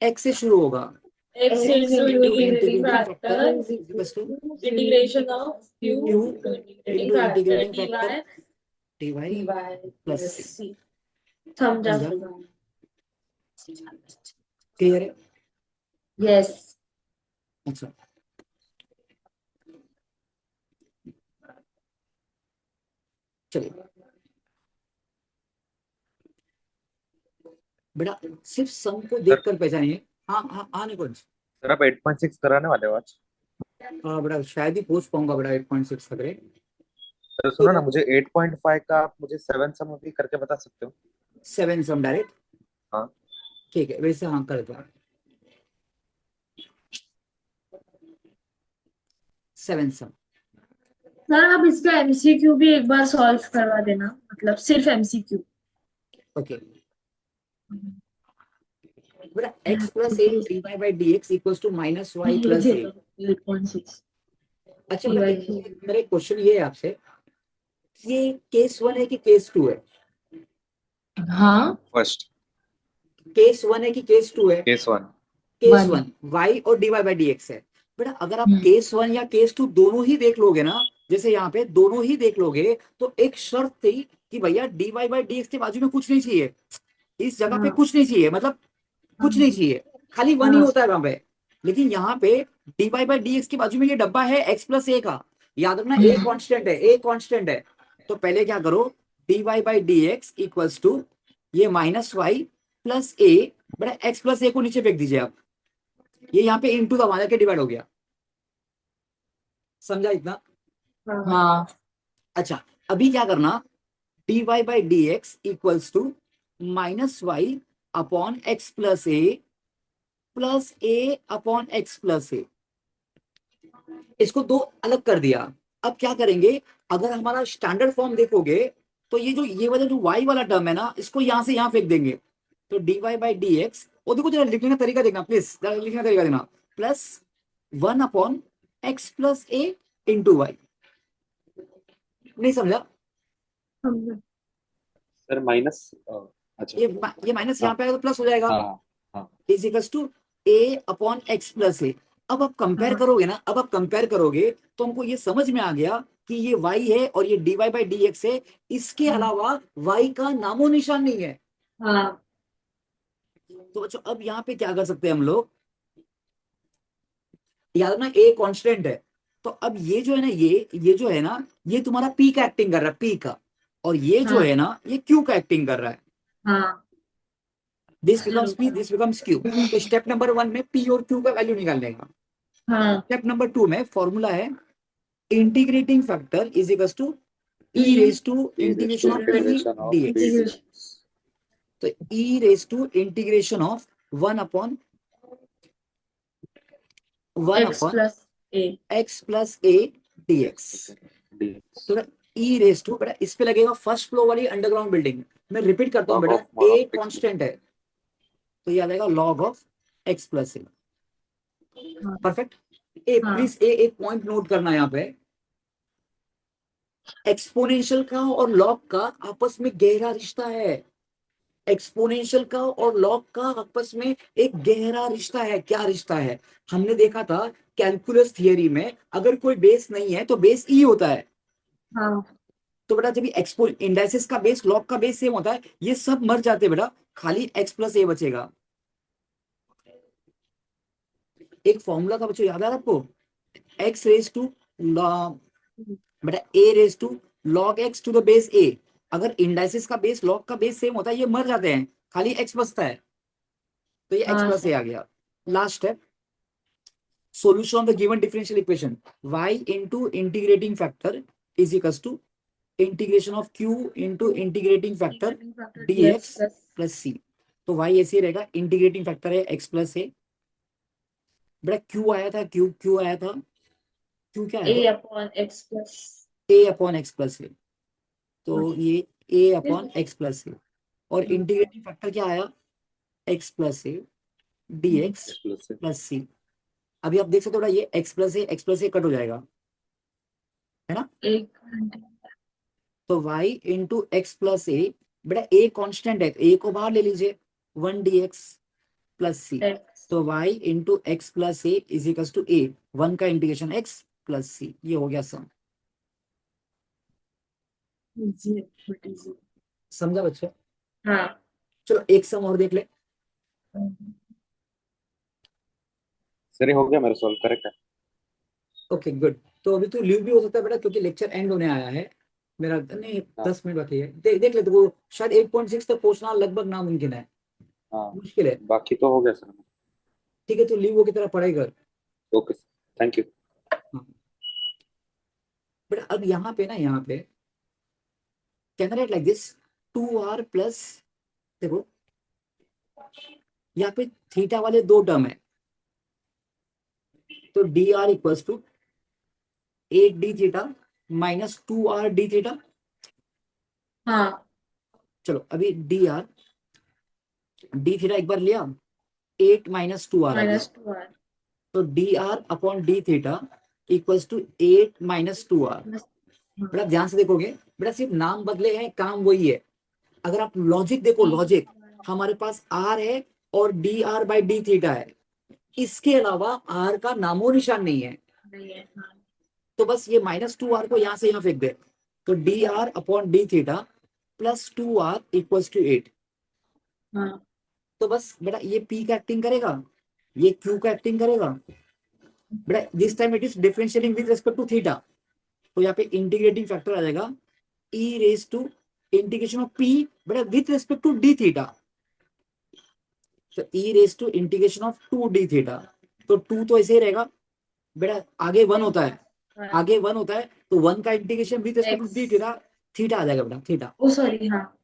x से शुरू होगा, x into integrating integrating factor factor is is equals to integration of q q into into integrating factor integrating factor dy dy plus plus c. c. समझा समझा? Clear है? yes अच्छा, चलिए बेटा, सिर्फ सम को सर देखकर पहचानिए। हाँ हाँ हाँ निकुंज, सर आप 8.6 कराने वाले हो आज? बेटा शायद ही पहुंच पाऊंगा बेटा 8.6 तक रे। सर कोई सुनो ना, बात, मुझे 8.5 का आप मुझे 7 सम भी करके बता सकते हो? 7 सम डायरेक्ट, हाँ ठीक है वैसे हाँ कर दो। 7 सम, सर आप इसका एमसीक्यू भी एक बार सॉल्व करवा देना मतलब सिर्फ एमसीक्यू ओके बेटा। x plus a d y by d x equal to minus y plus a. 8.6 अच्छा बेटा, मेरा एक क्वेश्चन ये है आपसे, ये केस 1 है कि केस 2 है? हाँ फर्स्ट केस 1 है कि केस 2 है? केस 1। केस 1 1 y और dy बाई डी एक्स है। बेटा अगर आप केस 1 या केस 2 दोनों ही देख लोगे ना, जैसे यहाँ पे दोनों ही देख लोगे, तो एक शर्त थी कि भैया dy बाई डी एक्स के बाजू में कुछ नहीं चाहिए, इस जगह पे कुछ नहीं चाहिए, मतलब कुछ नहीं चाहिए, खाली 1 ही होता है वहां पे। लेकिन यहाँ पे dy बाई डी एक्स के बाजू में ये डब्बा है x प्लस ए का, याद रखना a कांस्टेंट है, a कांस्टेंट है। तो पहले क्या करो, dy by d x equals to ये माइनस वाई प्लस ए। बेटा x प्लस ए को नीचे फेंक दीजिए आप, ये यहाँ पे इंटू दबा के डिवाइड हो गया, समझा इतना? हाँ अच्छा, अभी क्या करना, dy by d x equals to minus y upon x plus a upon x plus a. इसको दो अलग कर दिया। अब क्या करेंगे, अगर हमारा स्टैंडर्ड फॉर्म देखोगे तो ये वाला जो y वाला टर्म है ना, इसको यहां से यहां फेंक देंगे। तो dy बाई डी एक्स, और देखो जरा लिखने का तरीका देखना प्लीज, जरा लिखने का तरीका देना, प्लस 1 अपॉन एक्स प्लस ए इंटू वाई। नहीं समझा? सर माइनस अच्छा ये माइनस हाँ यहाँ पे आएगा तो प्लस हो जाएगा, हाँ हाँ is equals to a upon x plus a. अब आप कंपेयर करोगे ना, अब आप कंपेयर करोगे तो हमको ये समझ में आ गया कि ये y है और ये dy बाई डी एक्स है, इसके अलावा y का नामो निशान नहीं है। हाँ तो बच्चों अब यहाँ पे क्या कर सकते हैं हम लोग, याद ना a कांस्टेंट है, तो अब ये जो है ना, ये जो है ना, ये तुम्हारा p का एक्टिंग कर रहा है, p का, और ये जो है ना ये q का एक्टिंग कर रहा है। हाँ this becomes p, this becomes q। तो स्टेप नंबर 1 में p और q का वैल्यू निकालने का। हाँ स्टेप नंबर 2 में फॉर्मूला है integrating factor is equal to e raise to integration of p integration of dx। तो e raise to integration of 1 upon x plus a x plus a dx। तो e raise to, बेटा इस पे लगेगा first floor वाली underground building. मैं repeat करता हूँ बेटा, ए कांस्टेंट है तो ये आ जाएगा log of x plus A. Perfect. A please एक पॉइंट नोट करना यहाँ पे, एक्सपोनेंशियल का और लॉग का आपस में गहरा रिश्ता है। एक्सपोनेंशियल का और लॉग का आपस में एक गहरा रिश्ता है। क्या रिश्ता है? हमने देखा था कैलकुलस थियरी में, अगर कोई बेस नहीं है तो बेस ई होता है। हाँ तो बेटा जब एक्सपो इंडाइसिस का बेस लॉग का बेस सेम होता है, ये सब मर जाते हैं बेटा, खाली एक्स प्लस ए बचेगा। एक फॉर्मूला का बच्चों याद है आपको, एक्स रेज टू बेटा a raise to log x to the base a. अगर इंडाइसिस का बेस लॉग का बेस सेम होता है, ये मर जाते हैं, खाली एक्स बचता है, तो ये एक्स प्लस ए आ गया। Last step, solution of the given differential equation y into integrating factor is equals to integration of q into integrating factor dx plus c। तो y ऐसे ही रहेगा, इंटीग्रेटिंग फैक्टर है x प्लस ए। बेटा q आया था, q आया था, q क्या आया ए था? Upon x plus a upon x plus a. तो ये a upon x plus a, और इंटीग्रेटिंग फैक्टर क्या आया? x plus a dx plus c. अभी आप देख सकते हो ये x प्लस ए कट हो जाएगा, है ना? एक तो y into x plus a, बेटा a कांस्टेंट है, a को बाहर ले लीजिए, 1 dx प्लस सी। तो y into x plus a is equal to a, 1 का इंटीग्रेशन x प्लस c, ये हो गया सम। Easy but easy. समझा बच्चों? हाँ। चलो एक सम और देख ले। सर ये हो गया मेरा सॉल्व, करेक्ट है। Okay good. तो अभी तो लीव भी हो सकता है बेटा, क्योंकि लेक्चर एंड होने आया है मेरा। नहीं, हाँ 10 मिनट बाकी है। देख ले, तो वो शायद 8.6 तक पहुंचना लगभग नामुमकिन है, हाँ, मुश्किल है। बाकी तो हो गया सर। ठीक है, तो लीव की तरह पढ़ाई कर। Okay sir, thank you. हाँ। बेटा अब यहाँ पे ना, यहाँ पे can write like this, 2r plus, देखो यहाँ पे थीटा वाले दो टर्म है, तो d r equals to 8 d theta minus 2r d theta. हाँ। चलो अभी डी थीटा एक बार लिया, 8 माइनस 2r आ गया, -2r। तो d r upon d theta equals to 8 minus 2r। बेटा ध्यान से देखोगे, बेटा सिर्फ नाम बदले हैं, काम वही है। अगर आप लॉजिक देखो, लॉजिक हमारे पास r है और D R by D theta है, इसके अलावा r का नामो निशान नहीं है। तो बस ये -2r को यहां से यहां फेंक दे, तो d r upon d theta plus 2r equals to 8। हाँ। तो बस बेटा ये p का एक्टिंग करेगा, ये q का एक्टिंग करेगा। बेटा this time it is differentiating with respect to theta, तो यहाँ पे इंटीग्रेटिंग फैक्टर आ जाएगा e raise to integration of p बेटा with respect to d theta, तो e raise to integration of 2d theta. तो 2 तो ऐसे ही रहेगा बेटा, आगे 1 होता है, आगे 1 होता है, तो 1 का integration with respect to d theta, theta आ जाएगा बेटा, थीटा। ओ सॉरी, हाँ।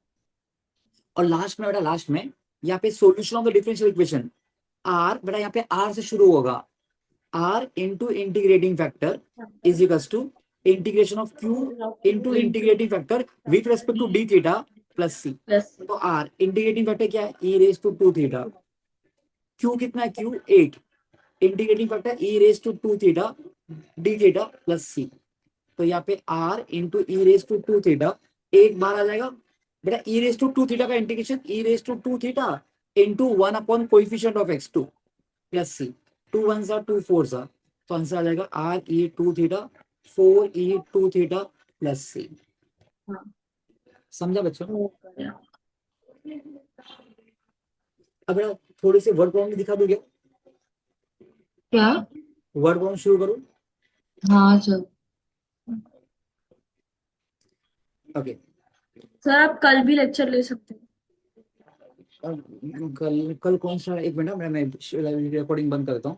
और लास्ट में बेटा, लास्ट में यहाँ पे solution of the differential equation, r बेटा यहाँ पे r से शुरू होगा, r into integrating factor is equals to integration of q into integrating factor with respect to d theta plus c। तो r इंटीग्रेटिंग फैक्टर क्या है, e raise to 2 theta, q कितना है, q 8, integrating factor e raise to 2 theta d theta plus c। तो यहाँ पे r into e raise to 2 theta एक बार आ जाएगा बेटा, e रेज टू 2 थीटा का integration e raise to 2 theta into 1 upon coefficient of x2 plus c, 2 1 सा 2 4 सा, तो आंसर आ जाएगा r e 2 theta 4 e 2 theta plus c। समझा बच्चों? अब बेटा थोड़े से वर्ड प्रॉब्लम दिखा दूं क्या? क्या? वर्ड प्रॉब्लम शुरू करूं? हाँ सर। ओके। सर आप कल भी लेक्चर ले सकते हैं। कल कल कौन सा, एक मिनट मैं रिकॉर्डिंग बंद करता हूँ।